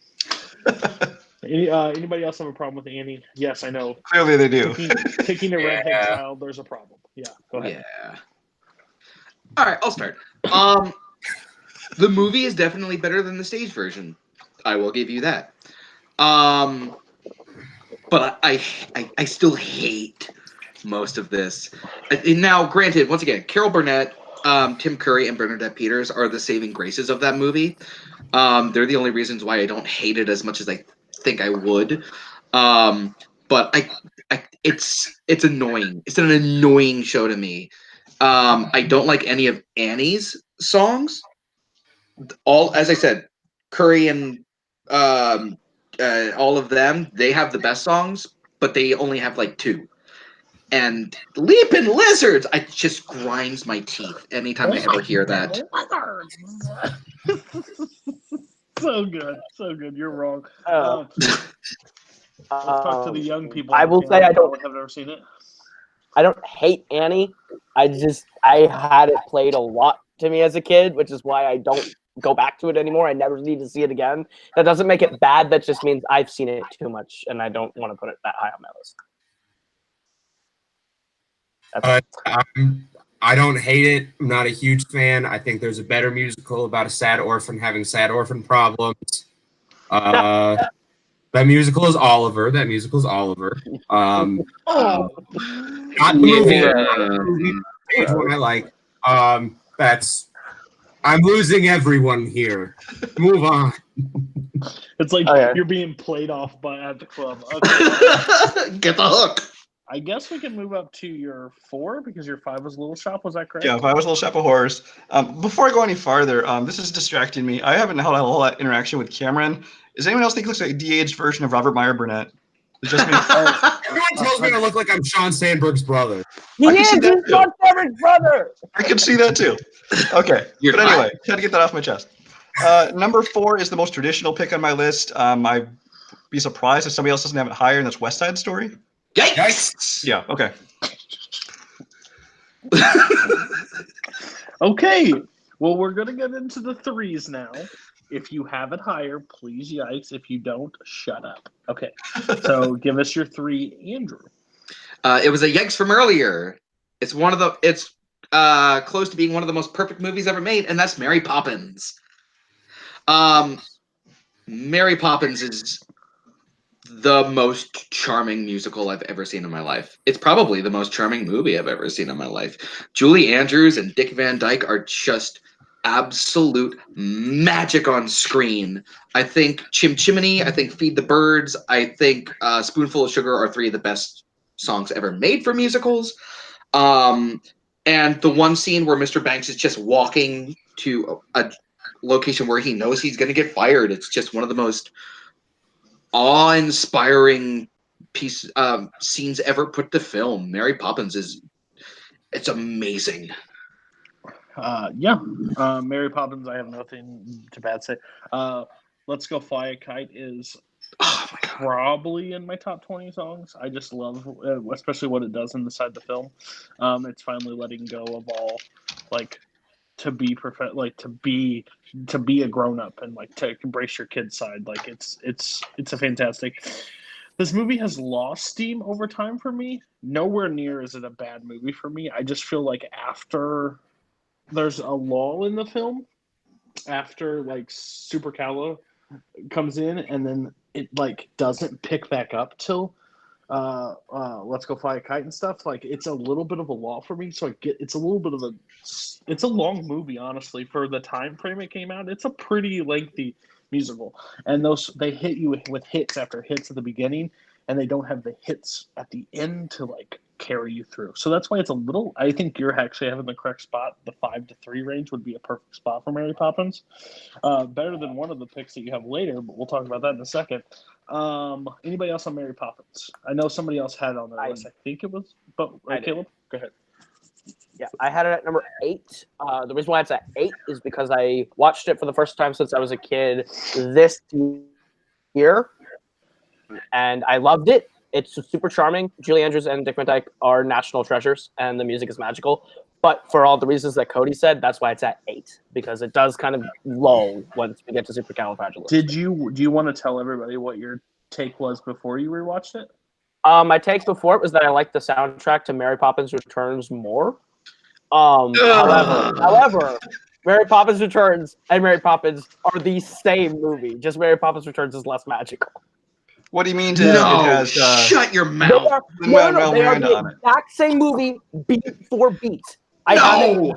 Anybody else have a problem with Annie? Yes, I know. Clearly they do. Picking a redhead child, there's a problem. Yeah, go ahead. Yeah. All right, I'll start. The movie is definitely better than the stage version. I will give you that. But I still hate most of this. Now, granted, once again, Carol Burnett, Tim Curry, and Bernadette Peters are the saving graces of that movie. They're the only reasons why I don't hate it as much as I think I would. But it's annoying. It's an annoying show to me. I don't like any of Annie's songs. As I said, Curry and all of them, they have the best songs, but they only have like 2. And Leaping Lizards, it just grinds my teeth anytime I ever hear that. So good. You're wrong. Let's talk to the young people. I will say I don't have never seen it. I don't hate Annie. I had it played a lot to me as a kid, which is why I don't go back to it anymore. I never need to see it again. That doesn't make it bad. That just means I've seen it too much, and I don't want to put it that high on my list. I don't hate it. I'm not a huge fan. I think there's a better musical about a sad orphan having sad orphan problems. That musical is Oliver. Oh. Not the movie. Yeah. The movie. It's one I like. I'm losing everyone here. Move on. It's like Okay. you're being played off at the club. Okay. Get the hook. I guess we can move up to your 4 because your 5 was Little Shop. Was that correct? Yeah, if I was Little Shop of Horrors. Before I go any farther, this is distracting me. I haven't had a whole lot of interaction with Cameron. Does anyone else think he looks like a de-aged version of Robert Meyer Burnett? It's just me. Everyone tells me I look like I'm Sean Sandberg's brother. He I can see is that his too. Sean Sandberg's brother. I can see that too. Okay, You're but anyway, fine. had to get that off my chest. Number 4 is the most traditional pick on my list. I'd be surprised if somebody else doesn't have it higher, and that's West Side Story. Yikes! Yeah, okay. Okay. Well, we're going to get into the 3s now. If you have it higher, please yikes. If you don't, shut up. Okay. So give us your 3, Andrew. It was a yikes from earlier. It's close to being one of the most perfect movies ever made, and that's Mary Poppins. Mary Poppins is the most charming musical I've ever seen in my life. It's probably the most charming movie I've ever seen in my life. Julie Andrews and Dick Van Dyke are just absolute magic on screen. I think Chim Chimney, I think Feed the Birds, I think Spoonful of Sugar are 3 of the best songs ever made for musicals. And the one scene where Mr. Banks is just walking to a location where he knows he's going to get fired. It's just one of the most awe-inspiring scenes ever put to film. Mary Poppins it's amazing. Mary Poppins, I have nothing to bad say. Let's Go Fly a Kite is probably in my top 20 songs. I just love, especially what it does inside the film. It's finally letting go of all, like, to be to be a grown up and like to embrace your kid's side. Like it's a fantastic. This movie has lost steam over time for me. Nowhere near is it a bad movie for me. I just feel like after there's a lull in the film, after like Supercala comes in, and then it like doesn't pick back up till Let's Go Fly a Kite and stuff. Like it's a little bit of a lull for me. So it's a little bit of it's a long movie, honestly, for the time frame it came out. It's a pretty lengthy musical, and they hit you with hits after hits at the beginning, and they don't have the hits at the end to like carry you through. So that's why it's a little. I think you're actually having the correct spot. The 5 to 3 range would be a perfect spot for Mary Poppins. Better than one of the picks that you have later, but we'll talk about that in a second. Anybody else on Mary Poppins? I know somebody else had it on their list. I think it was, but Caleb, go ahead. Yeah, I had it at number 8. The reason why it's at 8 is because I watched it for the first time since I was a kid this year, and I loved it. It's super charming. Julie Andrews and Dick Van Dyke are national treasures, and the music is magical. But for all the reasons that Cody said, that's why it's at 8, because it does kind of lull once we get to Supercalifragilistic. Do you want to tell everybody what your take was before you rewatched it? My take before it was that I liked the soundtrack to Mary Poppins Returns more. However, Mary Poppins Returns and Mary Poppins are the same movie. Just Mary Poppins Returns is less magical. What do you mean? Shut your mouth. They are the exact same movie, beat for beat. No.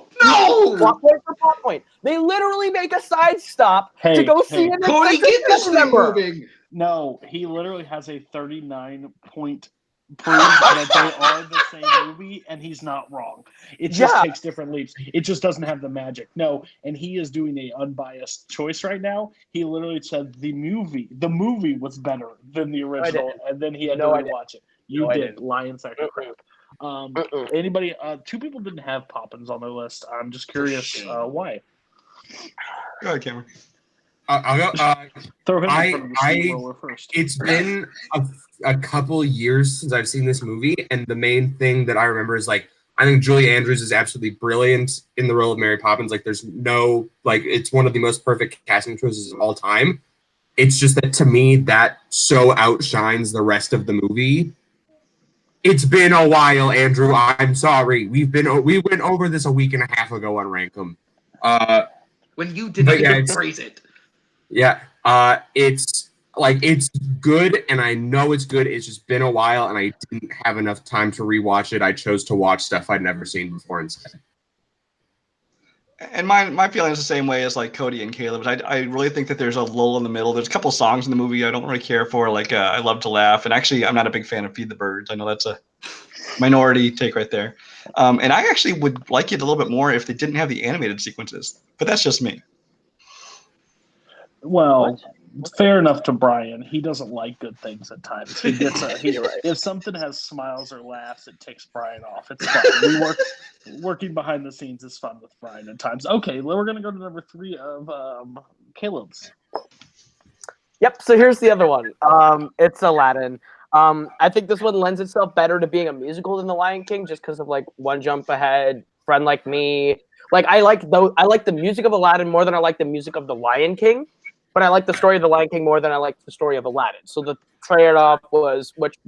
Plot point for plot point. They literally make a side stop to go see an Cody, get this thing moving. No, he literally has a 39-point prove that they are the same movie, and he's not wrong. It just takes different leaps. It just doesn't have the magic. No, and he is doing a unbiased choice right now. He literally said the movie was better than the original, and then he had to rewatch it. You did. Lion sack of crap. Anybody? 2 people didn't have Poppins on their list. I'm just curious why. Go ahead, Cameron. I'll go. Throw him in front of the steamroller first. It's been a couple years since I've seen this movie, and the main thing that I remember is like I think Julie Andrews is absolutely brilliant in the role of Mary Poppins. Like there's no it's one of the most perfect casting choices of all time. It's just that to me that so outshines the rest of the movie. It's been a while, Andrew. I'm sorry. We went over this a week and a half ago on Rankum. When you didn't even praise it. Yeah. It's like it's good, and I know it's good. It's just been a while, and I didn't have enough time to rewatch it. I chose to watch stuff I'd never seen before instead. And my feeling is the same way as like Cody and Caleb. I really think that there's a lull in the middle. There's a couple songs in the movie I don't really care for, like I Love to Laugh, and actually I'm not a big fan of Feed the Birds. I know that's a minority take right there. And I actually would like it a little bit more if they didn't have the animated sequences, but that's just me. Well, fair enough to Brian. He doesn't like good things at times. He gets if something has smiles or laughs, it ticks Brian off. It's fun. Working behind the scenes is fun with Brian at times. Okay, we're gonna go to number 3 of Caleb's. Yep. So here's the other one. It's Aladdin. I think this one lends itself better to being a musical than The Lion King, just because of like One Jump Ahead, Friend Like Me. Like I like the music of Aladdin more than I like the music of The Lion King. But I like the story of The Lion King more than I like the story of Aladdin. So the trade-off was which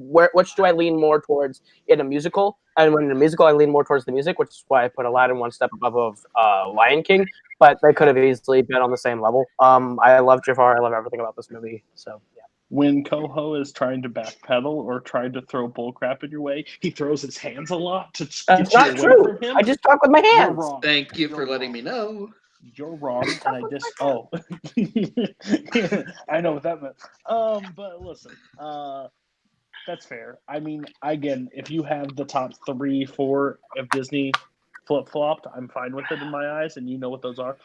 do I lean more towards in a musical? And when in a musical, I lean more towards the music, which is why I put Aladdin one step above Lion King. But they could have easily been on the same level. I love Jafar. I love everything about this movie. So yeah. When Koho is trying to backpedal or trying to throw bullcrap in your way, he throws his hands a lot to get you away from him. I just talk with my hands. You're wrong. Thank you for letting me know. You're wrong, and I just I know what that meant. But listen, that's fair. I mean, again, if you have the top 3, 4 of Disney flip-flopped, I'm fine with it in my eyes, and you know what those are.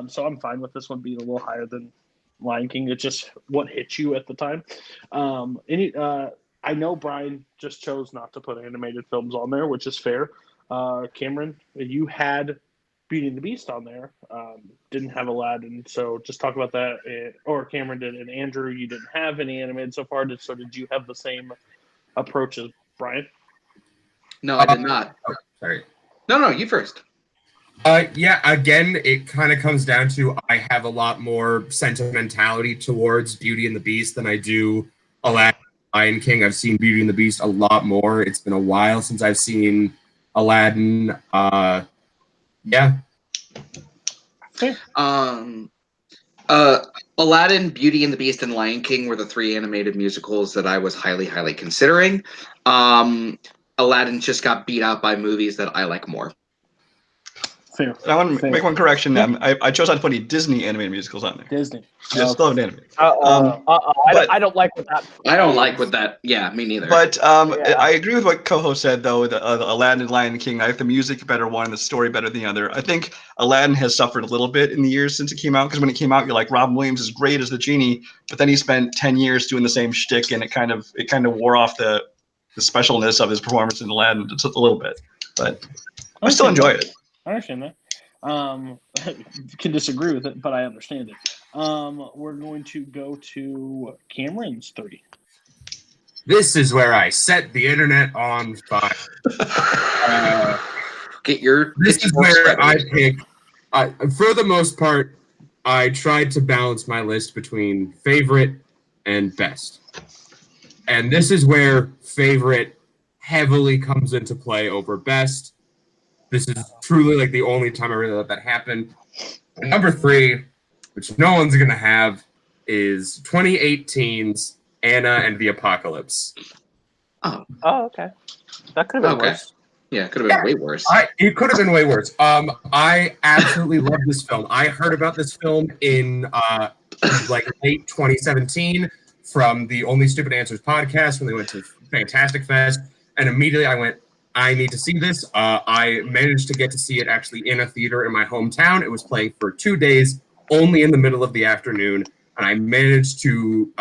So I'm fine with this one being a little higher than Lion King. It's just what hit you at the time. I know Brian just chose not to put animated films on there, which is fair. Cameron, you had Beauty and the Beast on there, didn't have Aladdin, so just talk about that. Or Cameron did, and Andrew, you didn't have any animated so far. So did you have the same approach as Brian? No, I did not. Oh, sorry. No, you first. Yeah, again, it kind of comes down to I have a lot more sentimentality towards Beauty and the Beast than I do Aladdin, Lion King. I've seen Beauty and the Beast a lot more. It's been a while since I've seen Aladdin. Yeah. Okay. Aladdin, Beauty and the Beast, and Lion King were the 3 animated musicals that I was highly, highly considering. Aladdin just got beat out by movies that I like more. Fair. I want to make one correction. I chose not to put any Disney animated musicals on there. Disney. Yeah, still have animated. I don't like what that. I don't like what that. Yeah, me neither. But I agree with what Koho said, though. The Aladdin and Lion King, I like the music better one and the story better than the other. I think Aladdin has suffered a little bit in the years since it came out, because when it came out, you're like, Robin Williams is great as the genie, but then he spent 10 years doing the same shtick, and it kind of wore off the specialness of his performance in Aladdin just a little bit. But I still enjoy it. I understand that. Can disagree with it, but I understand it. We're going to go to Cameron's 3. This is where I set the internet on fire. This is where I pick. For the most part, I tried to balance my list between favorite and best. And this is where favorite heavily comes into play over best. This is truly like the only time I really let that happen. Number 3, which no one's going to have, is 2018's Anna and the Apocalypse. Oh, okay. That could have been worse. Yeah, it could have been way worse. It could have been way worse. I absolutely love this film. I heard about this film in like late 2017 from the Only Stupid Answers podcast when they went to Fantastic Fest, and immediately I went, I need to see this. I managed to get to see it actually in a theater in my hometown. It was playing for 2 days, only in the middle of the afternoon, and I managed to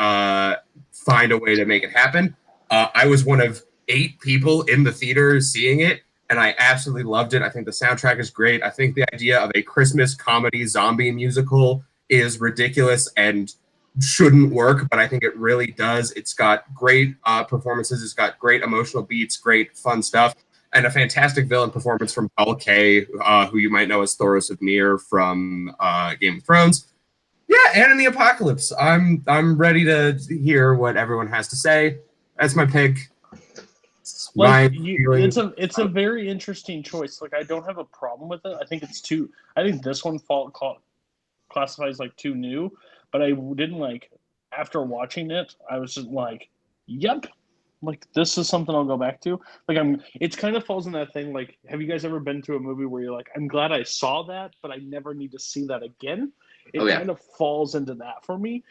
find a way to make it happen. I was one of 8 people in the theater seeing it, and I absolutely loved it. I think the soundtrack is great. I think the idea of a Christmas comedy zombie musical is ridiculous and shouldn't work, but I think it really does. It's got great performances. It's got great emotional beats, great fun stuff, and a fantastic villain performance from Paul Kaye, who you might know as Thoros of Myr from Game of Thrones. Yeah, Anna and the Apocalypse. I'm ready to hear what everyone has to say. That's my pick. It's a very interesting choice. Like, I don't have a problem with it. I think it's too. I think this one classifies like too new, but I didn't like after watching it, I was just like, yep. Like, this is something I'll go back to. Like, it kind of falls in that thing. Like, have you guys ever been to a movie where you're like, I'm glad I saw that, but I never need to see that again? It kind of falls into that for me.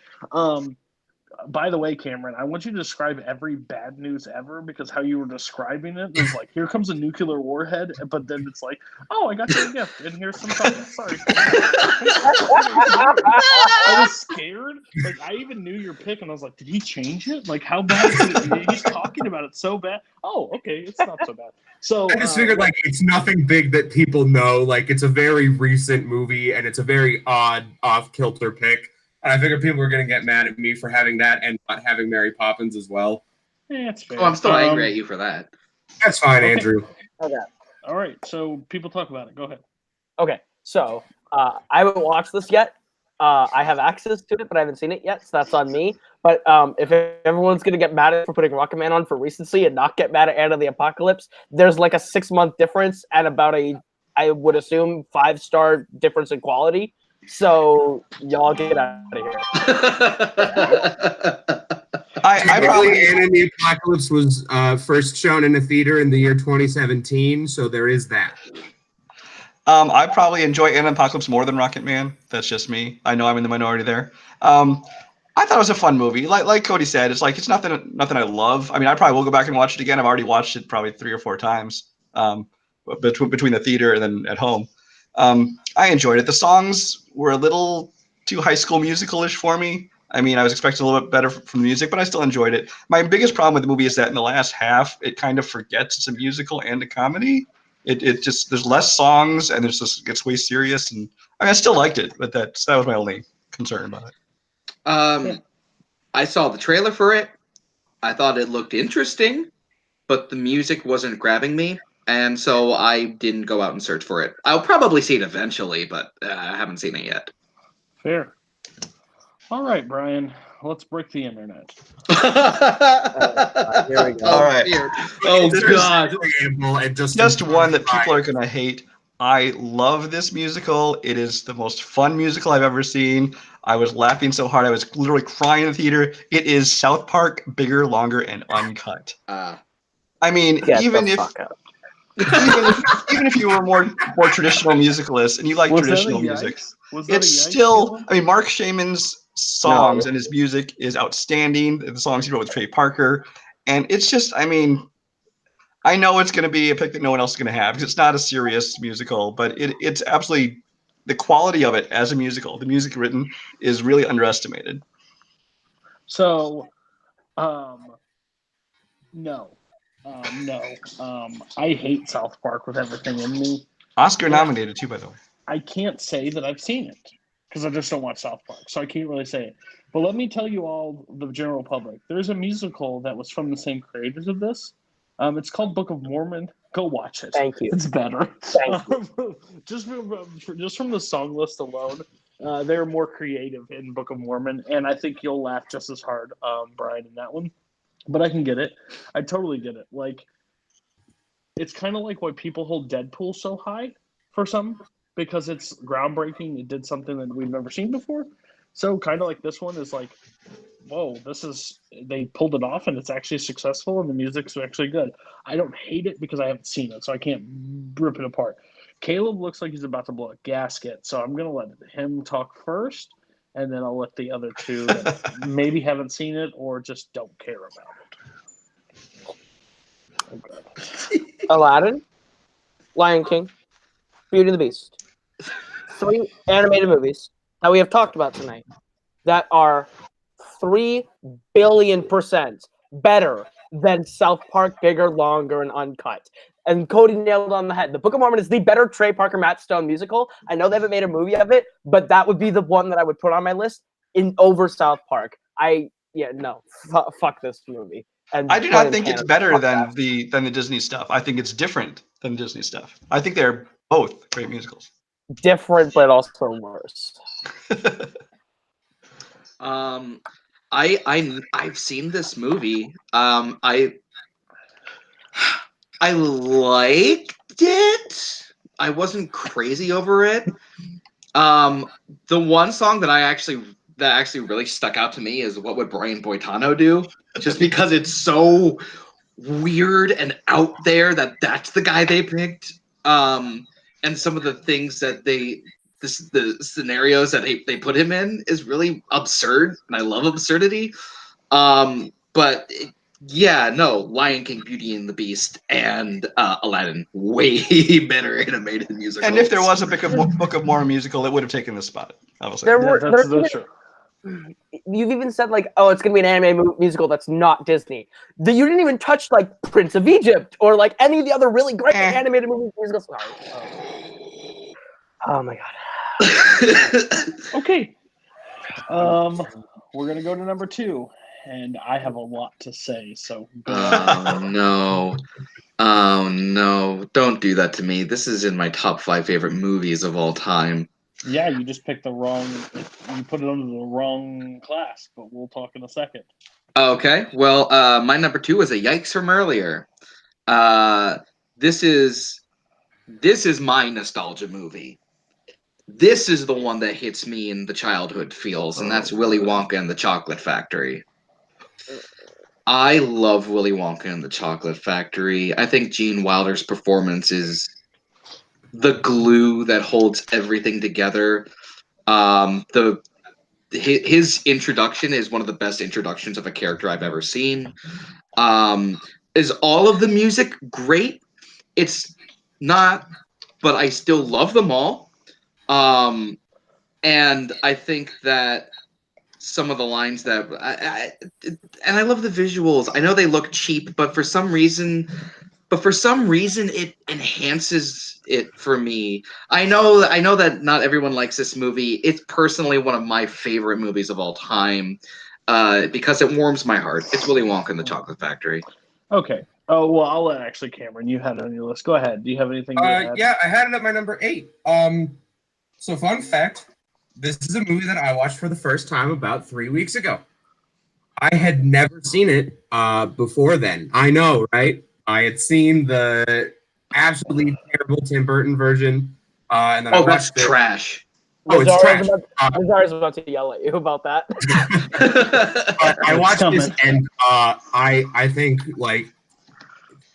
By the way, Cameron, I want you to describe every bad news ever, because how you were describing it was like, here comes a nuclear warhead, but then it's like, oh, I got you a gift, and here's some chocolate. Sorry. I was scared. Like, I even knew your pick, and I was like, did he change it? Like, how bad could it be? He's talking about it so bad. Oh, okay, it's not so bad. So I just figured, like, it's nothing big that people know. Like, it's a very recent movie, and it's a very odd, off-kilter pick. And I figured people were going to get mad at me for having that and not having Mary Poppins as well. Yeah, that's fair. Oh, I'm still angry at you for that. That's fine, Andrew. Okay. All right, so people talk about it. Go ahead. Okay, so I haven't watched this yet. I have access to it, but I haven't seen it yet, so that's on me. But if everyone's going to get mad at for putting Rocket Man on for recency and not get mad at Ant of the Apocalypse, there's like a 6-month difference and about I would assume 5-star difference in quality. So y'all get out of here. I probably Ant of the Apocalypse was first shown in a theater in the year 2017, so there is that. I probably enjoy Ant of the Apocalypse more than Rocket Man. That's just me. I know I'm in the minority there. I thought it was a fun movie. Like Cody said, it's like it's nothing I love. I mean, I probably will go back and watch it again. I've already watched it probably 3 or 4 times between the theater and then at home. I enjoyed it. The songs were a little too High School Musical-ish for me. I mean, I was expecting a little bit better from the music, but I still enjoyed it. My biggest problem with the movie is that in the last half, it kind of forgets it's a musical and a comedy. It just, there's less songs and there's just, it gets way serious. And I mean, I still liked it, but that was my only concern about it. I saw the trailer for it. I thought it looked interesting, but the music wasn't grabbing me. And so I didn't go out and search for it. I'll probably see it eventually, but I haven't seen it yet. Fair. All right, Brian. Let's break the internet. Here we go. All right. Oh, God. Just one that people are going to hate. I love this musical. It is the most fun musical I've ever seen. I was laughing so hard I was literally crying in the theater. It is South Park, bigger, longer, and uncut. I mean, even if you were more traditional musicalist and you like traditional music, it's still. I mean, Mark Shaman's songs and his music is outstanding. The songs he wrote with Trey Parker, and it's just. I mean, I know it's going to be a pick that no one else is going to have because it's not a serious musical, but it's absolutely the quality of it as a musical. The music written is really underestimated. So, no. I hate South Park with everything in me. Oscar nominated too, by the way. I can't say that I've seen it because I just don't watch South Park, so I can't really say it. But let me tell you all, the general public, there's a musical that was from the same creators of this. It's called Book of Mormon. Go watch it. Thank you. It's better. Thank you. Just from the song list alone, they're more creative in Book of Mormon, and I think you'll laugh just as hard, Brian, in that one. But I can get it. I totally get it. Like, it's kind of like why people hold Deadpool so high for some, because it's groundbreaking. It did something that we've never seen before. So kind of like this one is like, whoa, they pulled it off and it's actually successful and the music's actually good. I don't hate it because I haven't seen it, so I can't rip it apart. Caleb looks like he's about to blow a gasket, so I'm going to let him talk first, and then I'll let the other two that maybe haven't seen it or just don't care about it. Oh, God. Aladdin, Lion King, Beauty and the Beast. 3 animated movies that we have talked about tonight that are 3 billion% better than South Park, bigger, longer, and uncut. And Cody nailed it on the head. The Book of Mormon is the better Trey Parker, Matt Stone musical. I know they haven't made a movie of it, but that would be the one that I would put on my list over South Park. Fuck this movie. And I do not think it's better than the Disney stuff. I think it's different than the Disney stuff. I think they're both great musicals. Different, but also worse. I've seen this movie. I liked it. I wasn't crazy over it. The one song that I actually that actually really stuck out to me is what would Brian Boitano do? Just because it's so weird and out there that's the guy they picked. And some of the things that the scenarios that they put him in is really absurd, and I love absurdity. But yeah, no, Lion King, Beauty and the Beast, and Aladdin, way better animated musicals. And if there was a Book of Mormon musical, it would have taken the spot. I will say. That's true. You've even said like, oh, it's gonna be an anime musical that's not Disney. You didn't even touch like Prince of Egypt or like any of the other really great animated musicals. Sorry. Oh my god. Okay. We're gonna go to number 2, and I have a lot to say. So. Oh no. Oh no. Don't do that to me. This is in my top 5 favorite movies of all time. Yeah, you just picked the wrong. You put it under the wrong class, but we'll talk in a second. Okay. Well, my number 2 was a yikes from earlier. This is my nostalgia movie. This is the one that hits me in the childhood feels, and that's Willy Wonka and the Chocolate Factory. I love Willy Wonka and the Chocolate Factory. I think Gene Wilder's performance is the glue that holds everything together. His introduction is one of the best introductions of a character I've ever seen. Is all of the music great? It's not, but I still love them all. And I think that some of the lines that I love the visuals. I know they look cheap, but for some reason it enhances it for me. I know that not everyone likes this movie. It's personally one of my favorite movies of all time because it warms my heart. It's Willy Wonka and the Chocolate Factory. Okay. Oh well, I'll let actually Cameron. You had it on your list. Go ahead. Do you have anything to add? Yeah, I had it at my number 8. So fun fact, this is a movie that I watched for the first time about 3 weeks ago. I had never seen it before then. I know, right? I had seen the absolutely terrible Tim Burton version, and then I watched it. Trash. Oh, it's trash. Nazar's about to yell at you about that. I watched this, and I think like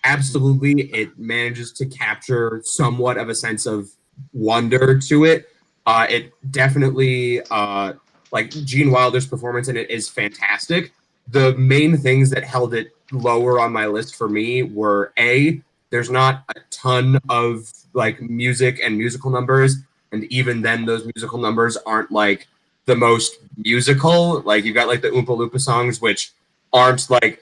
absolutely it manages to capture somewhat of a sense of wonder to it. It definitely like Gene Wilder's performance in it is fantastic. The main things that held it lower on my list for me were there's not a ton of like music and musical numbers, and even then those musical numbers aren't like the most musical. Like you've got like the Oompa Loompa songs, which aren't like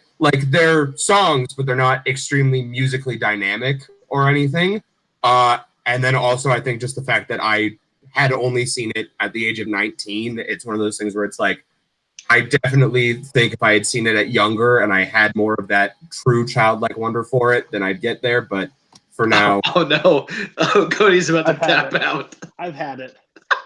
they're songs, but they're not extremely musically dynamic or anything. And then also I think just the fact that I had only seen it at the age of 19, it's one of those things where it's like, I definitely think if I had seen it at younger and I had more of that true childlike wonder for it, then I'd get there. But for now... Oh no. Oh, Cody's about to tap out. I've had it.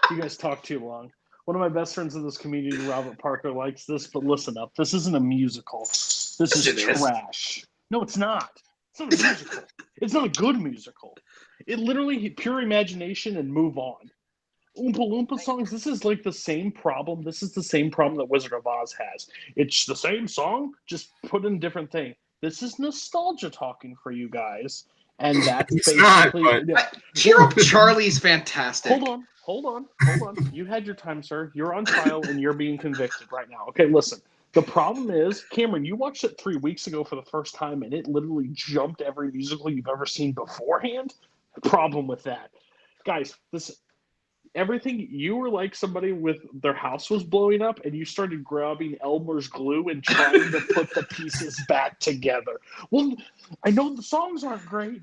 You guys talk too long. One of my best friends in this community, Robert Parker, likes this, but listen up. This isn't a musical. This is trash. No, it's not. It's not a musical. It's not a good musical. It literally, pure imagination and move on. Oompa Loompa songs, this is like the same problem. This is the same problem that Wizard of Oz has. It's the same song, just put in a different thing. This is nostalgia talking for you guys. And that's basically... Cheer Up Charlie's fantastic. Hold on. You had your time, sir. You're on trial and you're being convicted right now. Okay, listen. The problem is, Cameron, you watched it 3 weeks ago for the first time and it literally jumped every musical you've ever seen beforehand. Problem with that. Guys, everything, you were like somebody with their house was blowing up and you started grabbing Elmer's glue and trying to put the pieces back together. Well, I know the songs aren't great,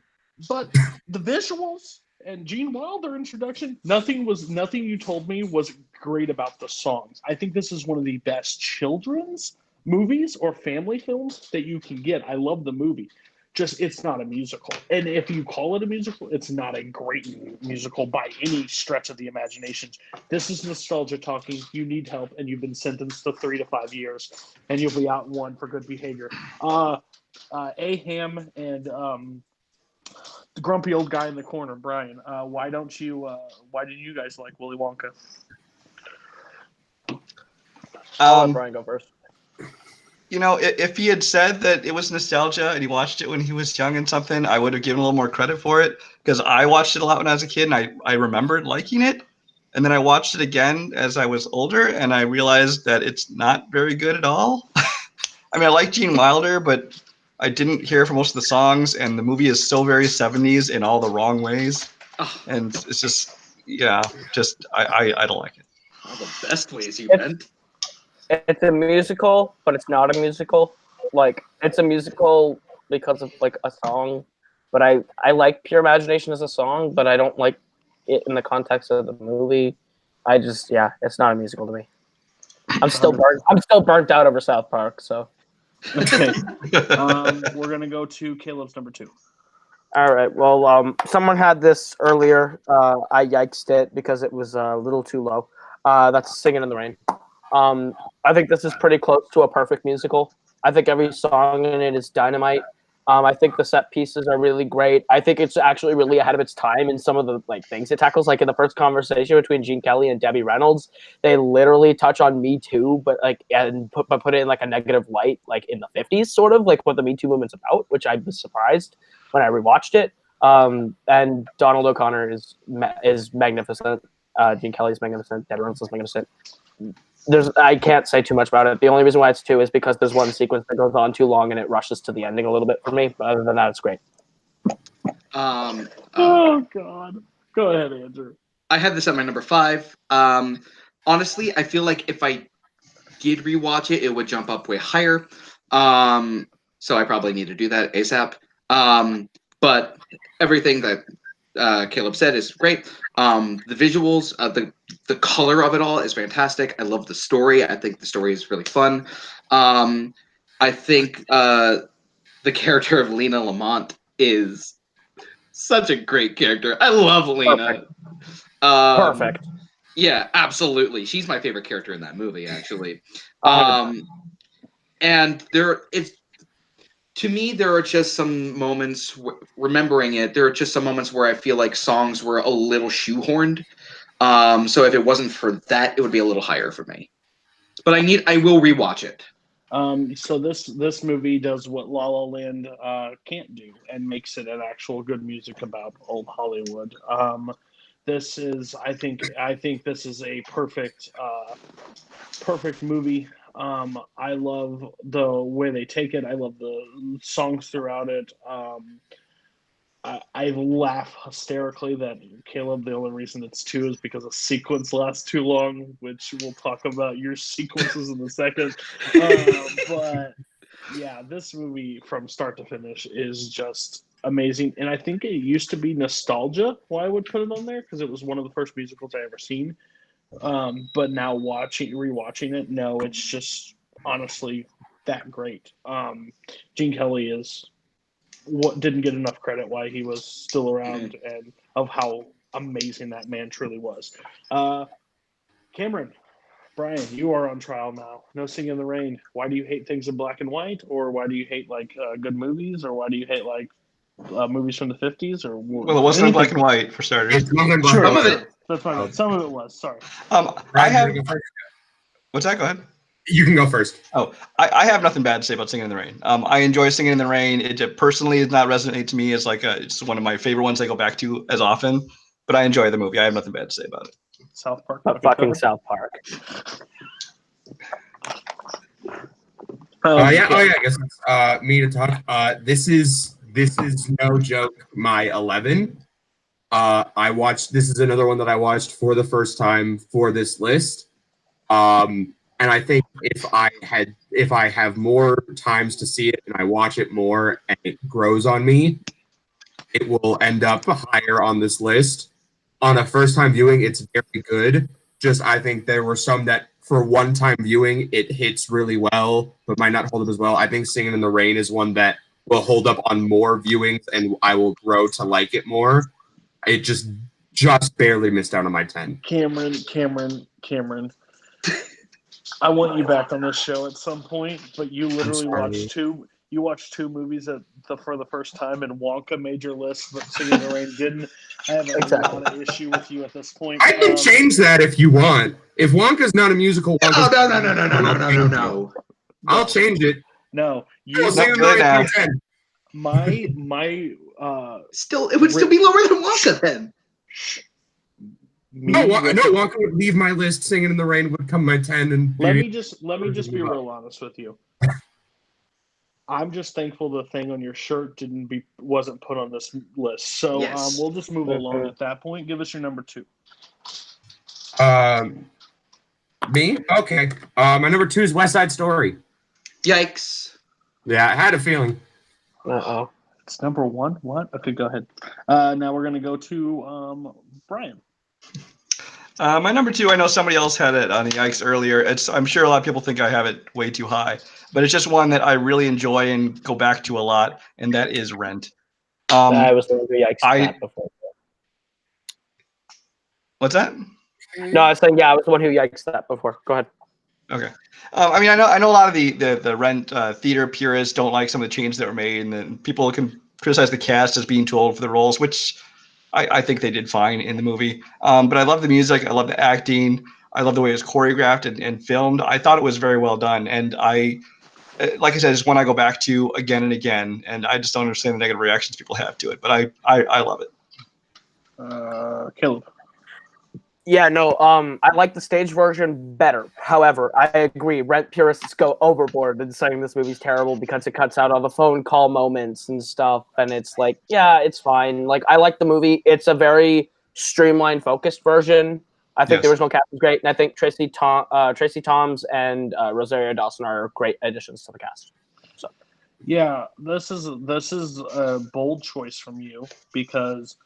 but the visuals and Gene Wilder introduction, nothing you told me was great about the songs. I think this is one of the best children's movies or family films that you can get. I love the movie. Just, it's not a musical. And if you call it a musical, it's not a great musical by any stretch of the imagination. This is nostalgia talking. You need help, and you've been sentenced to 3 to 5 years, and you'll be out in 1 for good behavior. Aham and the grumpy old guy in the corner, Brian, why did you guys like Willy Wonka? I'll let Brian go first. You know, if he had said that it was nostalgia and he watched it when he was young and something, I would have given a little more credit for it, because I watched it a lot when I was a kid and I remembered liking it. And then I watched it again as I was older and I realized that it's not very good at all. I mean, I like Gene Wilder, but I didn't hear for most of the songs, and the movie is so very 70s in all the wrong ways. And it's just, yeah, just I don't like it. All the best ways you meant. It's a musical, but it's not a musical. Like, it's a musical because of like a song, but I like Pure Imagination as a song, but I don't like it in the context of the movie. It's not a musical to me. I'm still burnt out over South Park, so. Okay. We're gonna go to Caleb's number 2. All right. Well, someone had this earlier. I yikesed it because it was a little too low. That's Singing in the Rain. I think this is pretty close to a perfect musical. I think every song in it is dynamite. I think the set pieces are really great. I think it's actually really ahead of its time in some of the like things it tackles. Like in the first conversation between Gene Kelly and Debbie Reynolds, they literally touch on Me Too, but like put it in like a negative light, like in the 50s, sort of like what the Me Too movement's about, which I was surprised when I rewatched it. And Donald O'Connor is magnificent. Gene Kelly's magnificent. Debbie Reynolds is magnificent. I can't say too much about it. The only reason why it's 2 is because there's one sequence that goes on too long and it rushes to the ending a little bit for me. But other than that, it's great. Oh God! Go ahead, Andrew. I had this at my number 5. Honestly, I feel like if I did rewatch it, it would jump up way higher. So I probably need to do that ASAP. But everything that Caleb said is great. The visuals, the color of it all is fantastic. I love the story. I think the story is really fun. I think the character of Lena Lamont is such a great character. I love Lena. Perfect. Yeah, absolutely. She's my favorite character in that movie, actually. 100%. And to me, there are just some moments, remembering it, there are just some moments where I feel like songs were a little shoehorned. So if it wasn't for that, it would be a little higher for me. But I will rewatch it. So this movie does what La La Land can't do and makes it an actual good music about old Hollywood. This is, I think this is a perfect movie. I love the way they take it. I love the songs throughout it. I laugh hysterically that Caleb, the only reason it's 2 is because a sequence lasts too long, which we'll talk about your sequences in a second. But yeah, this movie from start to finish is just amazing. And I think it used to be nostalgia why I would put it on there, because it was one of the first musicals I ever seen. But now rewatching it, no, it's just honestly that great. Gene Kelly is what didn't get enough credit why he was still around and of how amazing that man truly was. Cameron, Brian, you are on trial now. No Singing in the Rain. Why do you hate things in black and white, or why do you hate like good movies, or why do you hate like movies from the 50s? Or Well, it wasn't in black and white for starters. It's not in black Sure, and Some of white. it. that's fine. Some of it was. Sorry. I have. Go first. What's that? Go ahead. You can go first. Oh, I have nothing bad to say about Singing in the Rain. I enjoy Singing in the Rain. It personally does not resonate to me as like it's one of my favorite ones I go back to as often. But I enjoy the movie. I have nothing bad to say about it. South Park. Fucking South Park. Yeah. Oh yeah. I guess it's me to talk. This is no joke. My 11. This is another one that I watched for the first time for this list. And I think if I have more times to see it and I watch it more and it grows on me, it will end up higher on this list. On a first time viewing, it's very good. Just I think there were some that for one time viewing, it hits really well, but might not hold up as well. I think Singing in the Rain is one that will hold up on more viewings and I will grow to like it more. It just barely missed out on my 10. Cameron. I want you back on this show at some point, but you literally watched 2 you watched two movies for the first time, and Wonka made your list, but Singing in the Rain didn't. I have a lot of issue with you at this point. I can change that if you want. If Wonka's not a musical, Wonka's No. I'll change it. No, Oh, Singing in the Rain now. 10. It would still be lower than Wonka then. No, Wonka would leave my list. Singing in the Rain would come my 10. And let me just be real honest with you. I'm just thankful the thing on your shirt wasn't put on this list. So Yes. we'll just move along at that point. Give us your number 2. Me? Okay. My number 2 is West Side Story. Yikes. Yeah, I had a feeling. Uh-oh. It's number 1? What? Okay, go ahead. Now we're going to go to Brian. My number 2, I know somebody else had it on the Yikes earlier. I'm sure a lot of people think I have it way too high, but it's just one that I really enjoy and go back to a lot, and that is Rent. I was the Yikes that before. What's that? No, I was saying, I was the one who Yikes that before. Go ahead. Okay. I mean, I know a lot of the Rent theater purists don't like some of the changes that were made, and then people can criticize the cast as being too old for the roles, which I think they did fine in the movie. But I love the music. I love the acting. I love the way it was choreographed and filmed. I thought it was very well done. And like I said, it's one I go back to again and again. And I just don't understand the negative reactions people have to it. But I love it. Caleb. Yeah, no, I like the stage version better. However, I agree, Rent purists go overboard in saying this movie's terrible because it cuts out all the phone call moments and stuff, and it's like, yeah, it's fine. Like, I like the movie. It's a very streamlined, focused version. I think the original cast is great, and I think Tracy Toms and Rosario Dawson are great additions to the cast. So, yeah, this is a bold choice from you because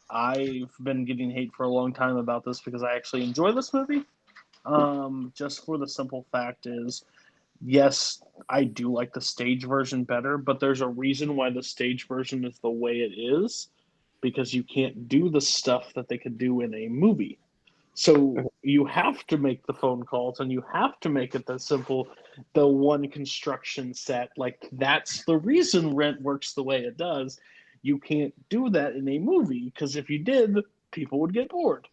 I've been getting hate for a long time about this because I actually enjoy this movie. Just for the simple fact is, yes, I do like the stage version better, but there's a reason why the stage version is the way it is, because you can't do the stuff that they could do in a movie. So you have to make the phone calls and you have to make it that simple, the one construction set. Like, that's the reason Rent works the way it does. You can't do that in a movie because if you did, people would get bored.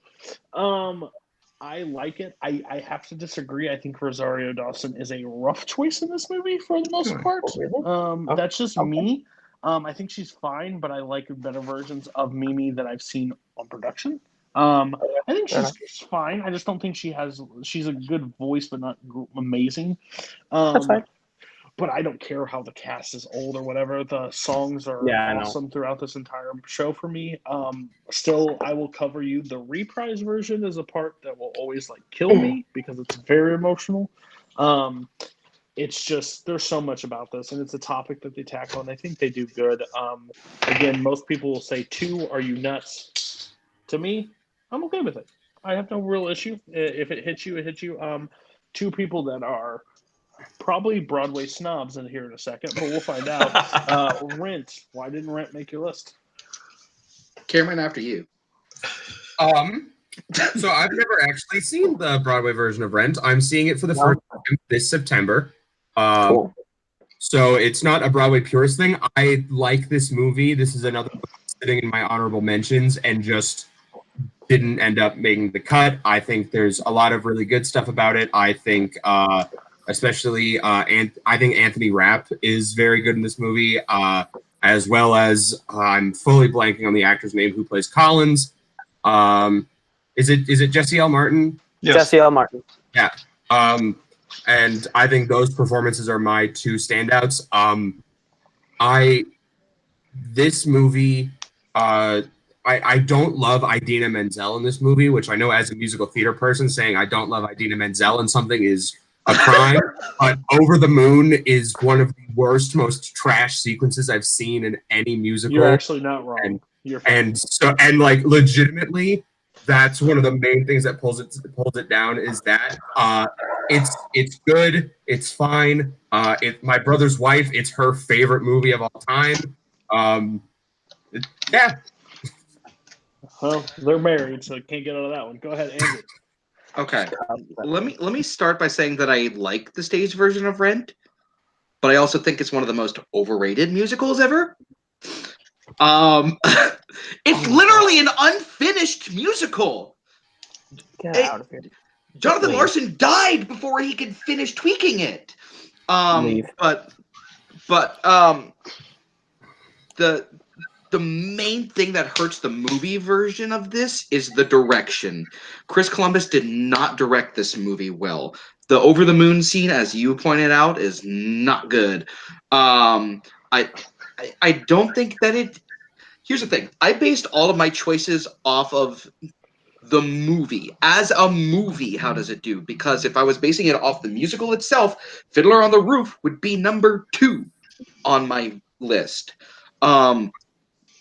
I like it. I have to disagree. I think Rosario Dawson is a rough choice in this movie for the most part. That's just me. I think she's fine, but I like better versions of Mimi that I've seen on production. I think she's fine. I just don't think she's a good voice, but not amazing. that's fine. But I don't care how the cast is old or whatever. The songs are awesome throughout this entire show for me. Still, I will cover you. The reprise version is a part that will always kill me because it's very emotional. It's just, there's so much about this, and it's a topic that they tackle, and I think they do good. Again, most people will say 2, are you nuts? To me, I'm okay with it. I have no real issue. If it hits you, it hits you. 2 people that are probably Broadway snobs in here in a second, but we'll find out. Rent. Why didn't Rent make your list? Cameron, after you. So I've never actually seen the Broadway version of Rent. I'm seeing it for the first time this September. Cool. So it's not a Broadway purist thing. I like this movie. This is another movie sitting in my honorable mentions and just didn't end up making the cut. I think there's a lot of really good stuff about it. I think especially I think Anthony Rapp is very good in this movie, as well as I'm fully blanking on the actor's name who plays Collins. Is it Jesse L. Martin? Yes. Jesse L. Martin. Yeah. And I think those performances are my 2 standouts. This movie, I don't love Idina Menzel in this movie, which I know as a musical theater person saying I don't love Idina Menzel in something is a crime. But Over the Moon is one of the worst, most trash sequences I've seen in any musical. You're actually not wrong. And legitimately, that's one of the main things that pulls it down is that it's good, it's fine. My brother's wife, it's her favorite movie of all time. Yeah. Well, they're married, so can't get out of that one. Go ahead, Andrew. Okay. Let me start by saying that I like the stage version of Rent. but I also think it's one of the most overrated musicals ever. It's literally an unfinished musical. Get out of here. Jonathan Leave. Larson died before he could finish tweaking it. Leave. But the main thing that hurts the movie version of this is the direction. Chris Columbus did not direct this movie well. The over the moon scene, as you pointed out, is not good. I don't think that it. Here's the thing. I based all of my choices off of the movie. As a movie, how does it do? Because if I was basing it off the musical itself, Fiddler on the Roof would be number 2 on my list.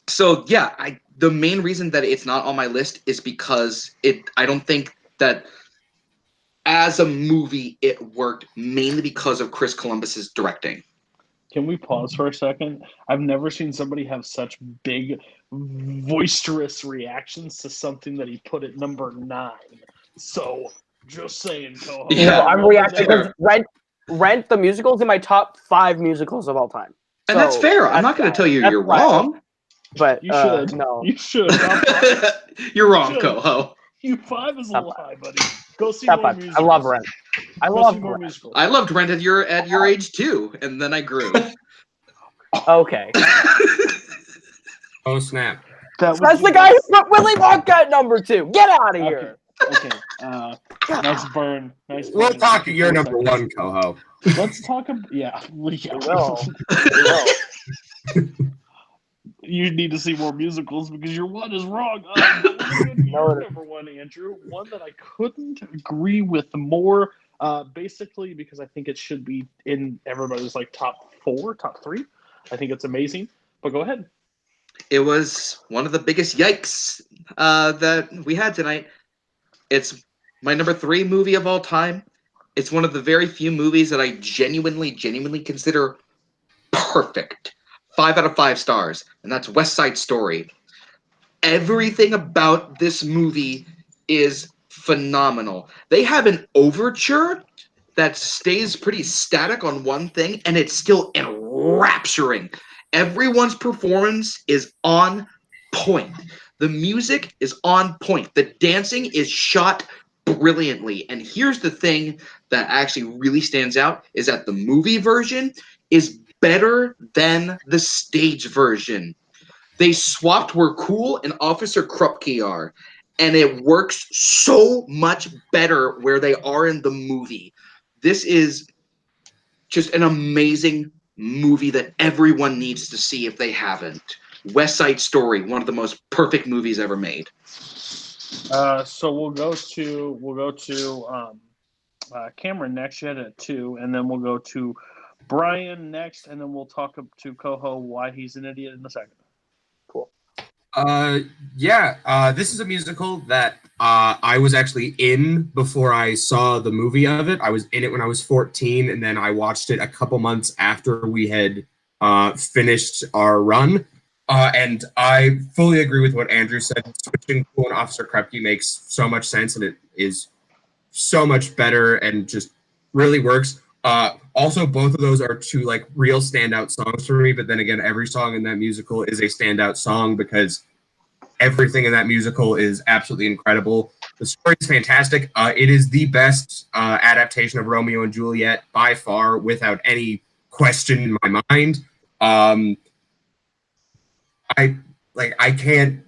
So yeah, the main reason that it's not on my list is because I don't think that as a movie it worked, mainly because of Chris Columbus's directing. Can we pause for a second? I've never seen somebody have such big, boisterous reactions to something that he put at number 9. So, just saying, Koho. Yeah. I'm reacting because Rent the musical is in my top 5 musicals of all time. And that's fair. I'm not going to tell you you're wrong. But You should. no. You should. You're wrong, should. Koho. You 5 is a little high, buddy. Go see Stop more it. musicals. I love Rent. I Go love see more Rent. musicals. I loved Rent at your age too, and then I grew. Okay. Oh snap! That was That's the guy who put Willy Wonka at number 2. Get out of here. Okay. Nice burn. Nice burn. We'll talk. You're number 1, Koho. Let's talk about. Yeah. No. You need to see more musicals because your 1 is wrong. No. Number 1, Andrew. One that I couldn't agree with more. Basically, because I think it should be in everybody's like top 4, top 3. I think it's amazing. But go ahead. It was one of the biggest yikes that we had tonight. It's my number 3 movie of all time. It's one of the very few movies that I genuinely consider perfect. 5 out of 5 stars, and that's West Side Story. Everything about this movie is phenomenal. They have an overture that stays pretty static on one thing, and it's still enrapturing. Everyone's performance is on point. The music is on point. The dancing is shot brilliantly. And here's the thing that actually really stands out is that the movie version is better than the stage version. They swapped where Cool and Officer Krupke are, and it works so much better where they are in the movie. This is just an amazing movie that everyone needs to see if they haven't. West Side Story, one of the most perfect movies ever made. So we'll go to Cameron next. You had it at 2, and then we'll go to Brian next, and then we'll talk to Koho why he's an idiot in a second. Cool. This is a musical that I was actually in before I saw the movie of it. I was in it when I was 14, and then I watched it a couple months after we had finished our run. And I fully agree with what Andrew said. Switching Cool and Officer Krupke makes so much sense, and it is so much better and just really works. Also, both of those are 2 like real standout songs for me. But then again, every song in that musical is a standout song because everything in that musical is absolutely incredible. The story is fantastic. It is the best adaptation of Romeo and Juliet by far, without any question in my mind. I can't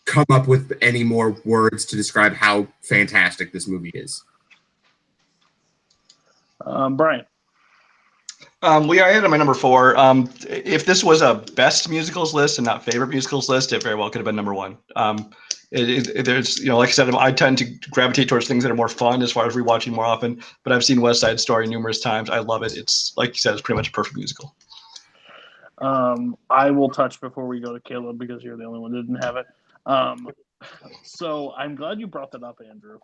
come up with any more words to describe how fantastic this movie is. Brian. I had it on my number 4. If this was a best musicals list and not favorite musicals list, it very well could have been number 1. There's, like I said, I tend to gravitate towards things that are more fun as far as rewatching more often. But I've seen West Side Story numerous times. I love it. It's like you said, it's pretty much a perfect musical. I will touch before we go to Caleb because you're the only one that didn't have it. So I'm glad you brought that up, Andrew.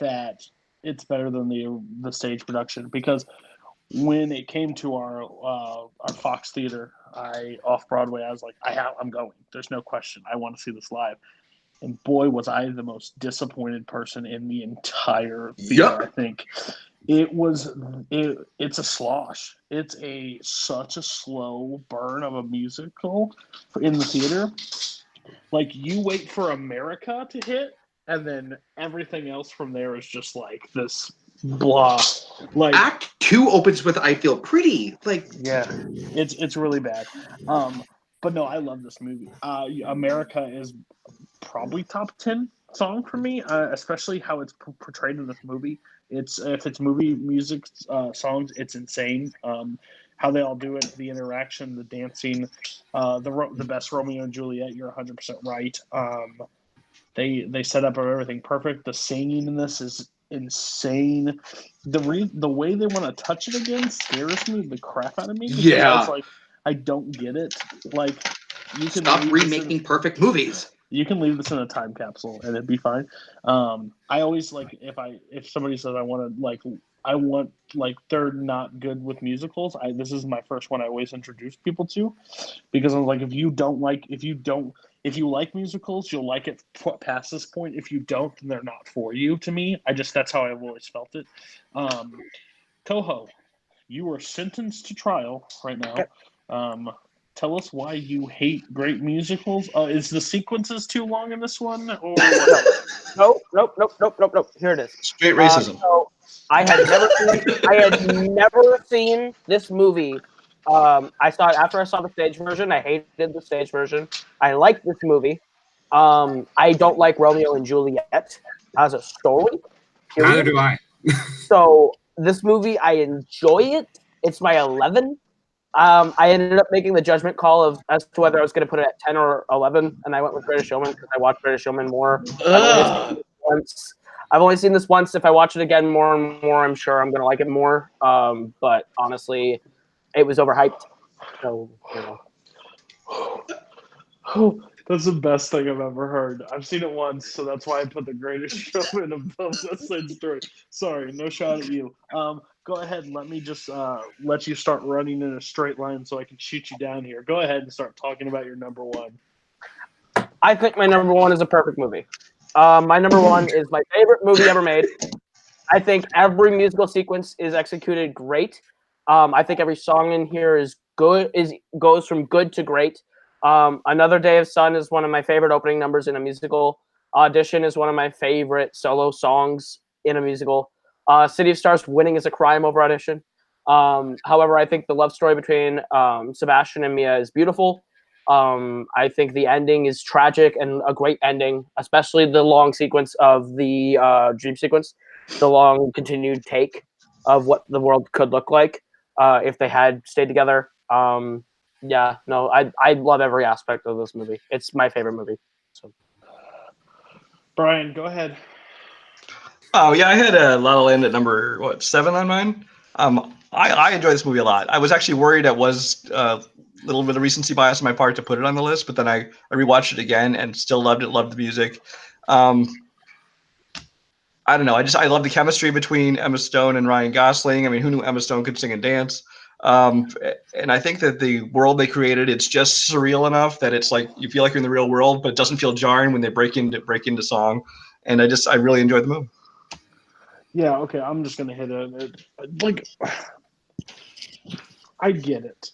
That it's better than the stage production, because when it came to our Fox Theater, off Broadway, I was like, I'm going. There's no question. I want to see this live. And boy, was I the most disappointed person in the entire theater. Yep. I think It's a slosh. It's such a slow burn of a musical in the theater. Like, you wait for America to hit, and then everything else from there is just like this blah. Like, Act 2 opens with "I Feel Pretty." Like, yeah, it's really bad. But no, I love this movie. America is probably top 10 song for me, especially how it's portrayed in this movie. If it's movie music songs, it's insane. How they all do it, the interaction, the dancing, the best Romeo and Juliet. You're 100% right. They set up everything perfect. The singing in this is insane. The way they want to touch it again scares me the crap out of me. Because Yeah. I was like, I don't get it. Like, you can stop remaking perfect movies. You can leave this in a time capsule and it'd be fine. I always like if somebody says I want they're not good with musicals. This is my first one I always introduce people to, because I'm like, if you like musicals, you'll like it past this point. If you don't, then they're not for you. To me, that's how I've always felt it. Koho, you are sentenced to trial right now. Tell us why you hate great musicals. Is the sequences too long in this one? Or Nope. Here it is. Straight racism. So I had never seen this movie. I saw it after I saw the stage version. I hated the stage version. I like this movie. I don't like Romeo and Juliet as a story. Neither do I. So this movie, I enjoy it. It's my 11. I ended up making the judgment call as to whether I was going to put it at 10 or 11, and I went with Greatest Showman because I watched Greatest Showman more. I've only seen this once. If I watch it again more and more, I'm sure I'm going to like it more. But honestly, it was overhyped. So, that's the best thing I've ever heard. I've seen it once, so that's why I put The Greatest Showman above West Side Story. Sorry, no shot at you. Go ahead and let me just let you start running in a straight line so I can shoot you down here. Go ahead and start talking about your number one. I think my number one is a perfect movie. My number one is my favorite movie ever made. I think every musical sequence is executed great. I think every song in here is good. Goes from good to great. Another Day of Sun is one of my favorite opening numbers in a musical. Audition is one of my favorite solo songs in a musical. City of Stars winning is a crime over Audition. However, I think the love story between Sebastian and Mia is beautiful. I think the ending is tragic and a great ending, especially the long sequence of the dream sequence, the long continued take of what the world could look like if they had stayed together. I love every aspect of this movie. It's my favorite movie. So, Brian, go ahead. Oh yeah, I had La La Land at number 7 on mine. I enjoy this movie a lot. I was actually worried it was a little bit of recency bias on my part to put it on the list, but then I rewatched it again and still loved it. Loved the music. I don't know. I love the chemistry between Emma Stone and Ryan Gosling. I mean, who knew Emma Stone could sing and dance? And I think that the world they created, it's just surreal enough that it's like you feel like you're in the real world, but it doesn't feel jarring when they break into song. And I really enjoyed the movie. Yeah, okay, I'm just gonna hit it. Like, I get it.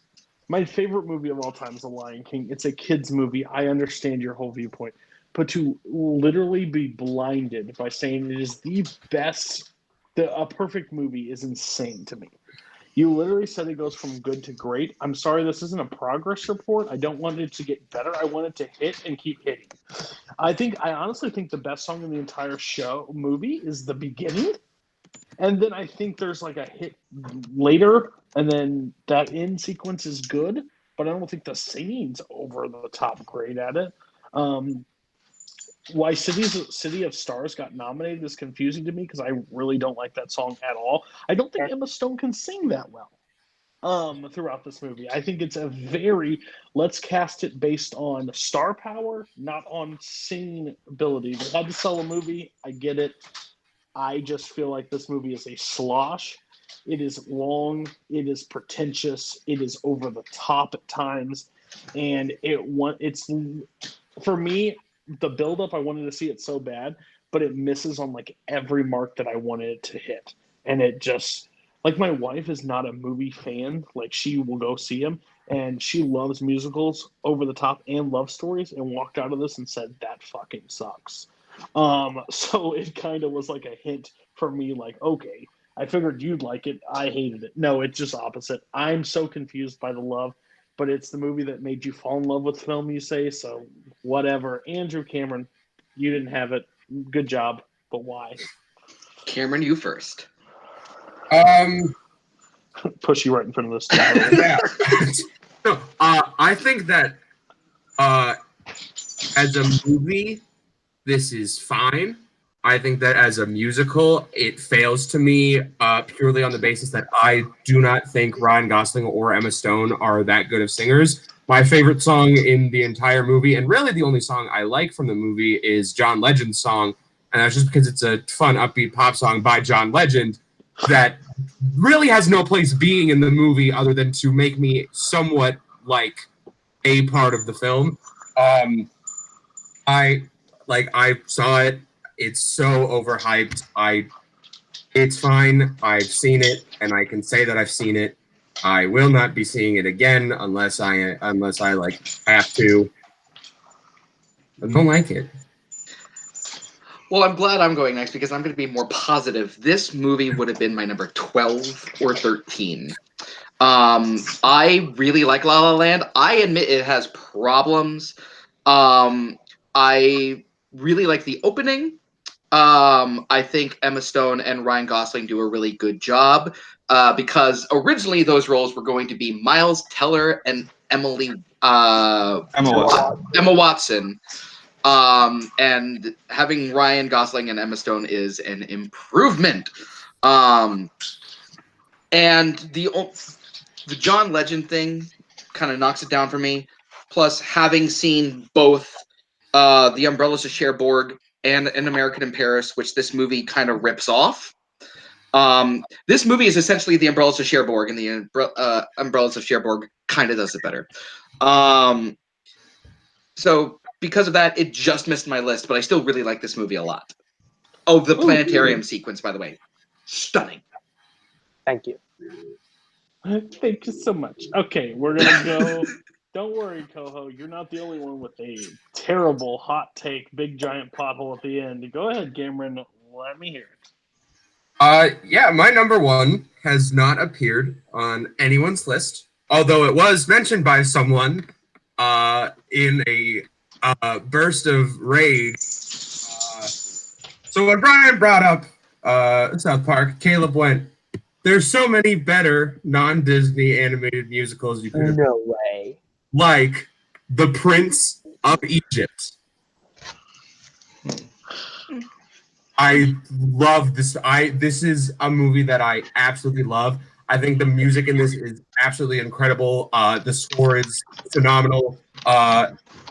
My favorite movie of all time is The Lion King. It's a kid's movie. I understand your whole viewpoint. But to literally be blinded by saying it is the best, a perfect movie is insane to me. You literally said it goes from good to great. I'm sorry, this isn't a progress report. I don't want it to get better. I want it to hit and keep hitting. I honestly think the best song in the entire movie is the beginning. And then I think there's like a hit later, and then that end sequence is good, but I don't think the singing's over the top great at it. Why City of Stars got nominated is confusing to me because I really don't like that song at all. I don't think Emma Stone can sing that well throughout this movie. I think it's let's cast it based on star power, not on singing ability. They had to sell a movie. I get it. I just feel like this movie is a slosh. It is long. It is pretentious. It is over the top at times, and it's for me the buildup. I wanted to see it so bad, but it misses on like every mark that I wanted it to hit. and it just like my wife is not a movie fan. Like she will go see them, and she loves musicals, over the top, and love stories, and walked out of this and said that fucking sucks. So it kind of was like a hint for me, like, okay, I figured you'd like it. I hated it. No, it's just opposite. I'm so confused by the love, but it's the movie that made you fall in love with film, you say, so whatever. Andrew Cameron, you didn't have it. Good job, but why? Cameron, you first. Push you right in front of this table. Yeah. No, I think that as a movie, this is fine. I think that as a musical, it fails to me purely on the basis that I do not think Ryan Gosling or Emma Stone are that good of singers. My favorite song in the entire movie, and really the only song I like from the movie, is John Legend's song. And that's just because it's a fun, upbeat pop song by John Legend that really has no place being in the movie other than to make me somewhat like a part of the film. I saw it. It's so overhyped. It's fine. I've seen it, and I can say that I've seen it. I will not be seeing it again unless I like have to. I don't like it. Well, I'm glad I'm going next because I'm going to be more positive. This movie would have been my number 12 or 13. I really like La La Land. I admit it has problems. I really like the opening. I think Emma Stone and Ryan Gosling do a really good job because originally those roles were going to be Miles Teller and Emma Watson. And having Ryan Gosling and Emma Stone is an improvement. And the John Legend thing kind of knocks it down for me. Plus, having seen both The Umbrellas of Cherbourg and An American in Paris, which this movie kind of rips off. This movie is essentially The Umbrellas of Cherbourg, and the Umbrellas of Cherbourg kind of does it better. So because of that, it just missed my list, but I still really like this movie a lot. Oh, the planetarium sequence, by the way. Stunning. Thank you. Thank you so much. Okay, we're going to go. Don't worry, Koho. You're not the only one with a terrible hot take, big giant pothole at the end. Go ahead, Cameron. Let me hear it. Yeah, my number one has not appeared on anyone's list, although it was mentioned by someone in a burst of rage. So when Brian brought up South Park, Caleb went, "There's so many better non-Disney animated musicals you could have." No way. Like The Prince of Egypt. I love this. This is a movie that I absolutely love. I think the music in this is absolutely incredible. The score is phenomenal.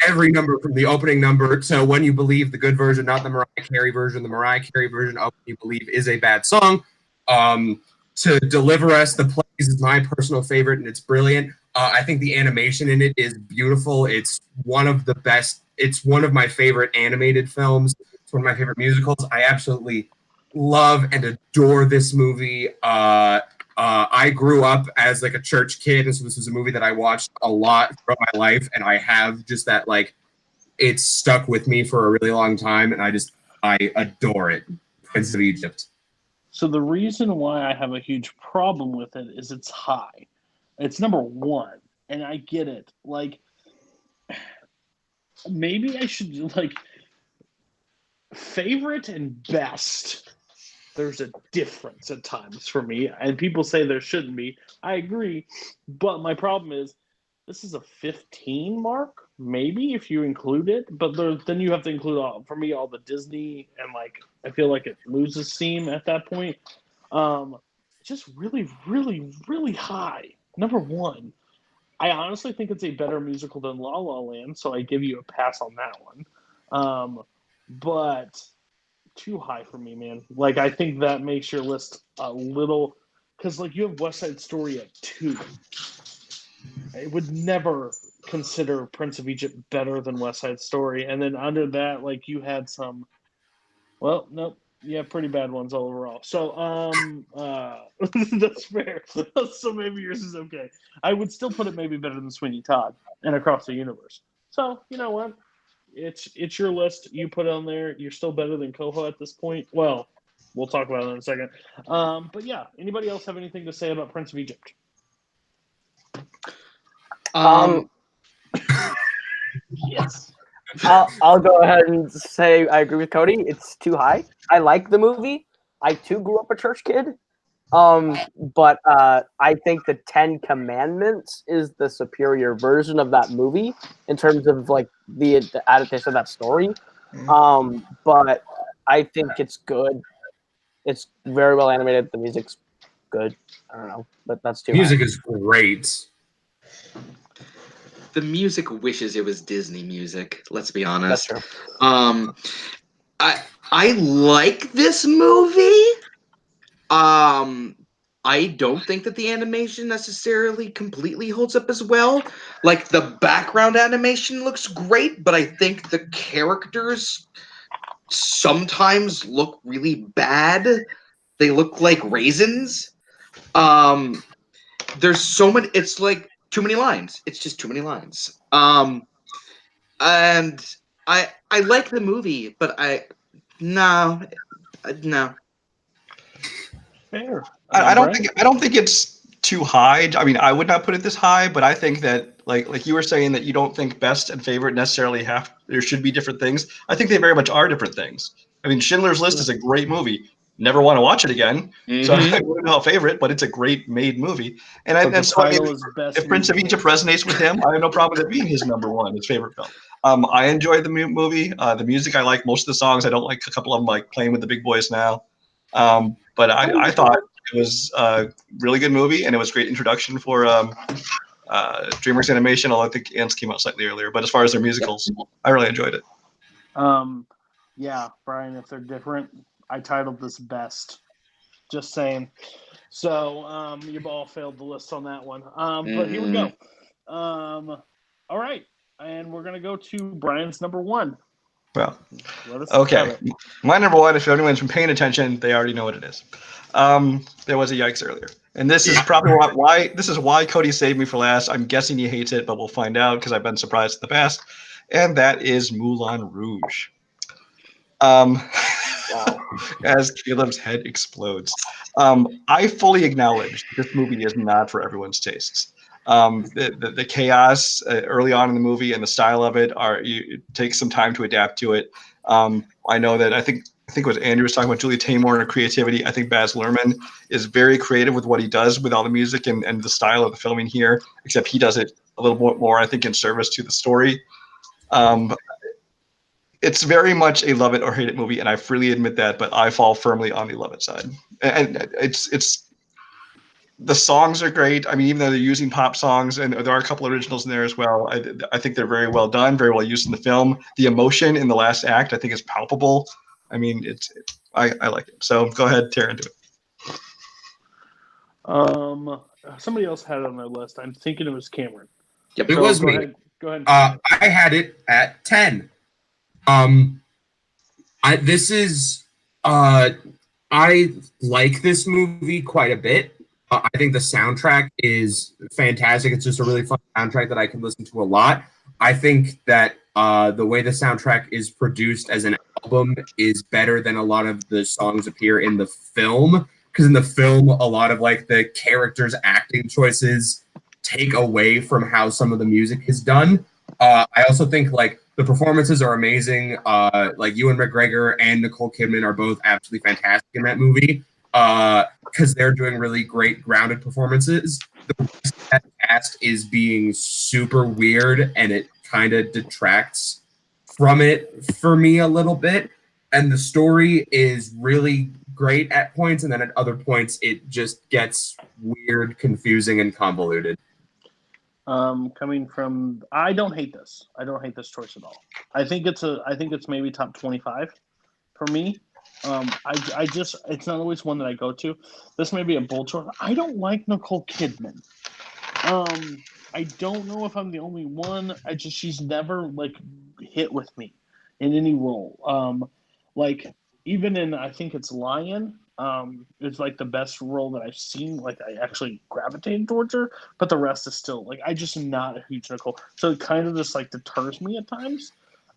Every number from the opening number to When You Believe, the good version, not the Mariah Carey version. The Mariah Carey version of When You Believe is a bad song. To Deliver Us, the plays is my personal favorite, and it's brilliant. I think the animation in it is beautiful. It's one of the best. It's one of my favorite animated films. It's one of my favorite musicals. I absolutely love and adore this movie. I grew up as like a church kid, and so this was a movie that I watched a lot throughout my life, and I have just that, like, it's stuck with me for a really long time, and I adore it. Prince of Egypt. So the reason why I have a huge problem with it is it's high. It's number one, and I get it. Like, maybe I should, like, favorite and best. There's a difference at times for me, and people say there shouldn't be. I agree, but my problem is this is a 15 mark, maybe, if you include it, but then you have to include, for me, all the Disney, and, like, I feel like it loses steam at that point. Just really, really, really high. Number one. I honestly think it's a better musical than La La Land, so I give you a pass on that one. But too high for me, man. Like, I think that makes your list a little, because, like, you have West Side Story at 2. I would never consider Prince of Egypt better than West Side Story. And then under that, like, you had some, well, nope, Yeah, pretty bad ones all overall. So, that's fair. So maybe yours is okay. I would still put it maybe better than Sweeney Todd and Across the Universe. So, you know what? It's your list. You put it on there. You're still better than Koho at this point. Well, we'll talk about it in a second. But yeah, anybody else have anything to say about Prince of Egypt? Yes. I'll go ahead and say I agree with Cody. It's too high. I like the movie. I too grew up a church kid. But I think the Ten Commandments is the superior version of that movie in terms of like the adaptation of that story. But I think it's good. It's very well animated. The music's good. I don't know, but that's too Music high. is great. The music wishes it was Disney music. Let's be That's honest. true. I like this movie. I don't think that the animation necessarily completely holds up as well. Like the background animation looks great, but I think the characters sometimes look really bad. They look like raisins. There's so many. It's like too many lines. It's just too many lines. And I like the movie, but no. Fair. I Brian? don't think it's too high. I mean, I would not put it this high, but I think that like you were saying that you don't think best and favorite necessarily there should be different things. I think they very much are different things. I mean, Schindler's List is a great movie. Never want to watch it again. So I wouldn't know favorite, but it's a great made movie. And But the so I mean, title is best. if Prince of Egypt resonates with him, I have no problem with it being his number one, his favorite film. I enjoyed the movie. The music I like most of the songs. I don't like a couple of them, like Playing with the Big Boys Now. But I thought it was a really good movie, and it was a great introduction for DreamWorks Animation. Although I think Ants came out slightly earlier. But as far as their musicals, I really enjoyed it. Yeah, Brian, if they're different, I titled this best. Just saying. So you've all failed the list on that one. But here we go. All right. And we're going to go to Brian's number one. Well, Let us okay. My number one, if anyone's been paying attention, they already know what it is. There was a yikes earlier. And this is probably why Cody saved me for last. I'm guessing he hates it, but we'll find out because I've been surprised in the past. And that is Moulin Rouge. As Caleb's head explodes. I fully acknowledge this movie is not for everyone's tastes. The chaos early on in the movie and the style of it it takes some time to adapt to it. I know that I think what Andrew was talking about, Julia Taymor and her creativity. I think Baz Luhrmann is very creative with what he does with all the music and the style of the filming here, except he does it a little bit more, I think, in service to the story. It's very much a love it or hate it movie, and I freely admit that, but I fall firmly on the love it side. And it's the songs are great. I mean, even though they're using pop songs, and there are a couple originals in there as well, I think they're very well done, very well used in the film. The emotion in the last act, I think, is palpable. I mean, I like it. So go ahead, tear into it. Somebody else had it on their list. I'm thinking it was Cameron. Yep, it was me. Go ahead. I had it at 10. I like this movie quite a bit. I think the soundtrack is fantastic. It's just a really fun soundtrack that I can listen to a lot. I think that the way the soundtrack is produced as an album is better than a lot of the songs appear in the film. Because in the film, a lot of like the characters' acting choices take away from how some of the music is done. I also think like the performances are amazing. Like Ewan McGregor and Nicole Kidman are both absolutely fantastic in that movie because they're doing really great grounded performances. The rest of that cast is being super weird, and it kind of detracts from it for me a little bit. And the story is really great at points, and then at other points it just gets weird, confusing, and convoluted. Coming from, I don't hate this. I don't hate this choice at all. I think it's maybe top 25 for me. It's not always one that I go to. This may be a bold choice. I don't like Nicole Kidman. I don't know if I'm the only one. She's never like hit with me in any role. Like even in I think it's Lion, it's like the best role that I've seen. Like I actually gravitated towards her, but the rest is still like I just am not a huge Nicole, so it kind of just like deters me at times.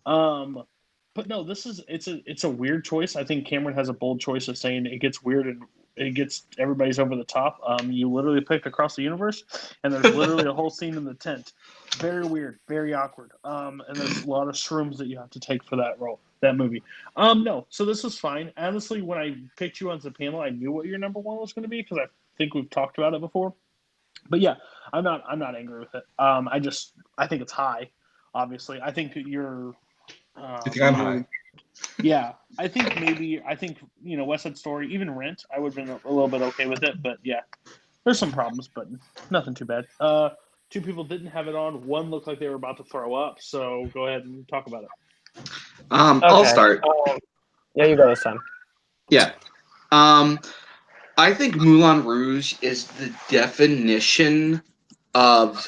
But no, it's a weird choice. I think Cameron has a bold choice of saying it gets weird and it gets everybody's over the top. You literally picked Across the Universe, and there's literally a whole scene in the tent. Very weird, very awkward. And there's a lot of shrooms that you have to take for that role, that movie. No, so this was fine. Honestly, when I picked you onto the panel, I knew what your number one was going to be because I think we've talked about it before. But yeah, I'm not angry with it. I think it's high. Obviously, I think that you're. You think I'm high? Yeah, I think West Side Story, even Rent, I would have been a little bit okay with it. But yeah, there's some problems, but nothing too bad. Two people didn't have it on. One looked like they were about to throw up. So go ahead and talk about it. I'll start. Yeah, you go this time. Yeah. I think Moulin Rouge is the definition of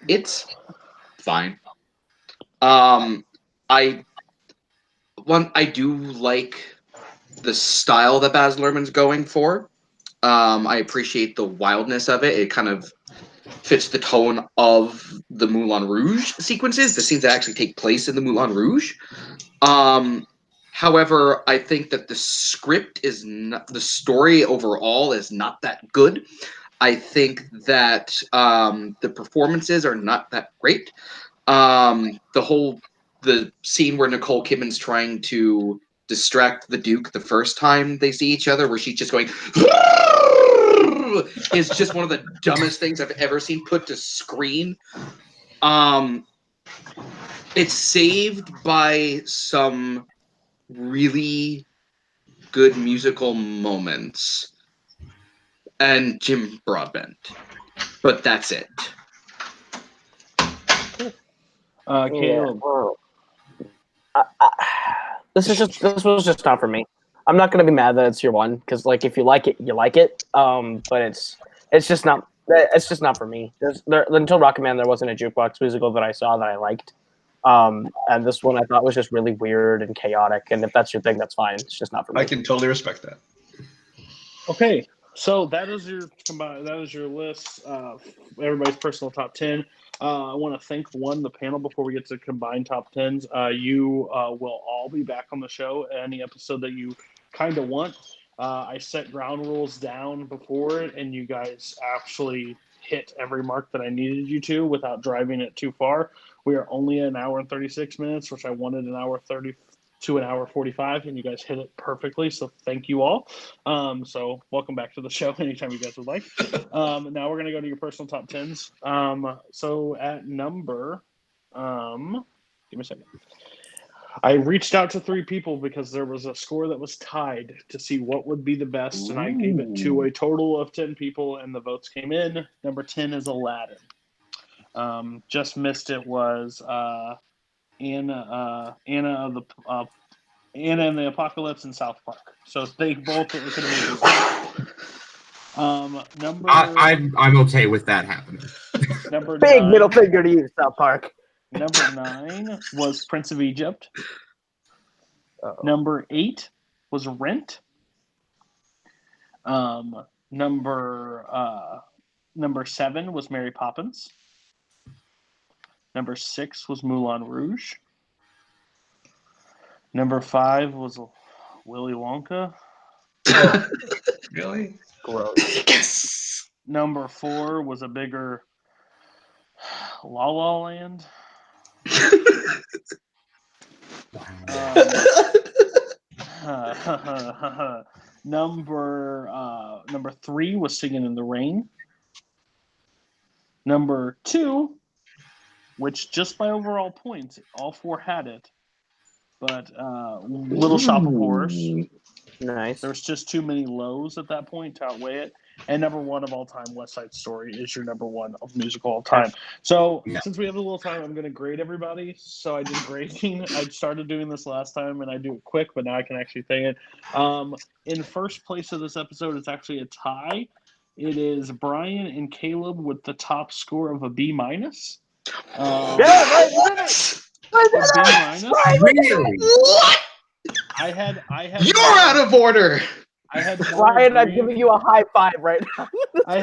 it's fine. I do like the style that Baz Luhrmann's going for. I appreciate the wildness of it. It kind of fits the tone of the Moulin Rouge sequences, the scenes that actually take place in the Moulin Rouge. However, I think that the script is not, the story overall is not that good. I think that the performances are not that great. The scene where Nicole Kidman's trying to distract the Duke the first time they see each other, where she's just going, is just one of the dumbest things I've ever seen put to screen. It's saved by some really good musical moments and Jim Broadbent, but that's it. Caleb. This was just not for me. I'm not gonna be mad that it's your one because like if you like it, you like it. But it's just not for me. Until Rocket Man, there wasn't a jukebox musical that I saw that I liked. And this one I thought was just really weird and chaotic. And if that's your thing, that's fine. It's just not for me. I can totally respect that. Okay, so that is your list. Everybody's personal top 10. I want to thank the panel before we get to combined top 10s. You will all be back on the show any episode that you kind of want. I set ground rules down before it, and you guys actually hit every mark that I needed you to without driving it too far. We are only an hour and 36 minutes, which I wanted an hour 30 to an hour 45, and you guys hit it perfectly. So thank you all. So welcome back to the show anytime you guys would like. Now we're going to go to your personal top 10s. So at number, give me a second. I reached out to 3 people because there was a score that was tied to see what would be the best, and I gave it to a total of 10 people, and the votes came in. Number 10 is Aladdin. Just missed it was Anna and the Apocalypse in South Park. So they both could have been. I'm okay with that happening. Number Big 9, middle finger to you, South Park. Number 9 was Prince of Egypt. Uh-oh. Number 8 was Rent. Number 7 was Mary Poppins. Number 6 was Moulin Rouge. Number 5 was Willy Wonka. Really? Gross. Yes. Number 4 was a bigger La La Land. Number 3 was Singing in the Rain. Number 2, which just by overall points, all 4 had it, but Little Shop of Horrors. Nice. There was just too many lows at that point to outweigh it. And number 1 of all time, West Side Story, is your number 1 of musical all time. So since we have a little time, I'm going to grade everybody. So I did grading. I started doing this last time, and I do it quick, but now I can actually say it. In first place of this episode, it's actually a tie. It is Brian and Caleb with the top score of a B-. Yeah, right. A B-. Really? What? I had You're out of order. I had more Ryan, I'm agreeing- giving you a high five right now. I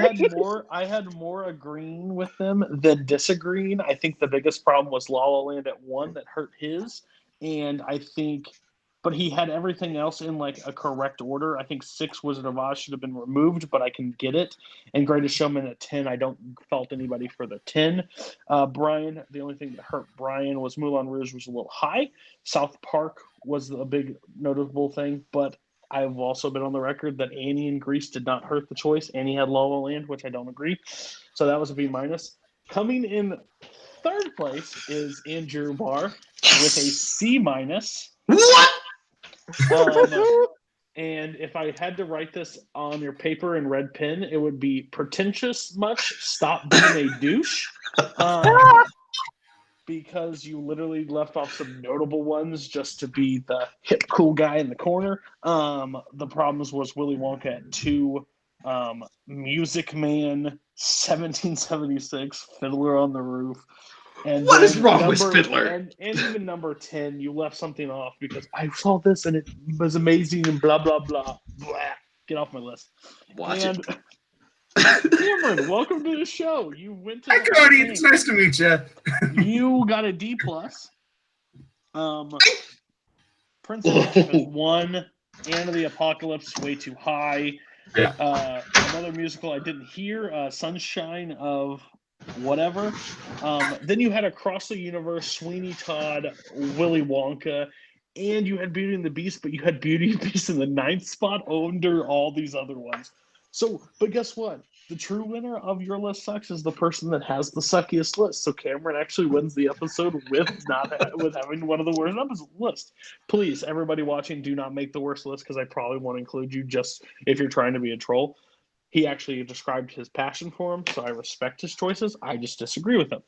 had more agreeing with them than disagreeing. I think the biggest problem was La La Land at 1 that hurt his, and I think, but he had everything else in like a correct order. I think 6 Wizard of Oz should have been removed, but I can get it. And Greatest Showman at 10, I don't fault anybody for the 10. Brian, the only thing that hurt Brian was Moulin Rouge was a little high. South Park was a big notable thing, but I've also been on the record that Annie and Grease did not hurt the choice. Annie had La La Land, which I don't agree. So that was a B-. Coming in third place is Andrew Barr with a C-. What? And if I had to write this on your paper in red pen, it would be pretentious much. Stop being a douche. Because you literally left off some notable ones just to be the hip, cool guy in the corner. The problems was Willy Wonka at 2, Music Man, 1776, Fiddler on the Roof. And What is then wrong with Fiddler? And even number 10, you left something off because I saw this and it was amazing and blah, blah, blah. Blah. Get off my list. Watch it. Cameron, welcome to the show. You went to Hi, the Cody. thing. It's nice to meet you. You got a D+. Prince of Egypt is 1. Anna the Apocalypse way too high. Yeah. Another musical I didn't hear, Sunshine of whatever. Then you had Across the Universe, Sweeney Todd, Willy Wonka, and you had Beauty and the Beast, but you had Beauty and the Beast in the 9th spot under all these other ones. So, but guess what? The true winner of Your List Sucks is the person that has the suckiest list. So Cameron actually wins the episode with having one of the worst numbers on the list. Please, everybody watching, do not make the worst list because I probably won't include you just if you're trying to be a troll. He actually described his passion for him, so I respect his choices. I just disagree with him.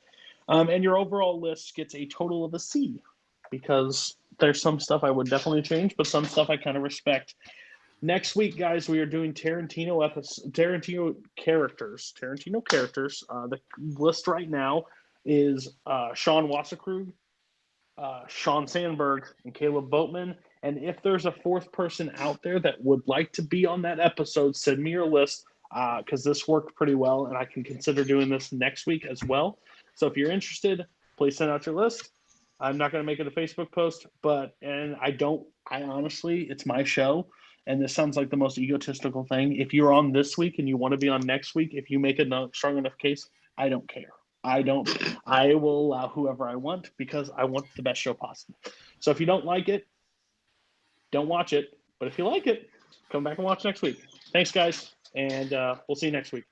And your overall list gets a total of a C because there's some stuff I would definitely change, but some stuff I kind of respect. Next week, guys, we are doing Tarantino characters. The list right now is Sean Wasserkrug, Sean Sandberg, and Caleb Boatman. And if there's a fourth person out there that would like to be on that episode, send me your list because this worked pretty well, and I can consider doing this next week as well. So if you're interested, please send out your list. I'm not going to make it a Facebook post, I honestly, it's my show. And this sounds like the most egotistical thing. If you're on this week and you want to be on next week, if you make a strong enough case, I don't care. I will allow whoever I want because I want the best show possible. So if you don't like it, don't watch it. But if you like it, come back and watch next week. Thanks, guys. And we'll see you next week.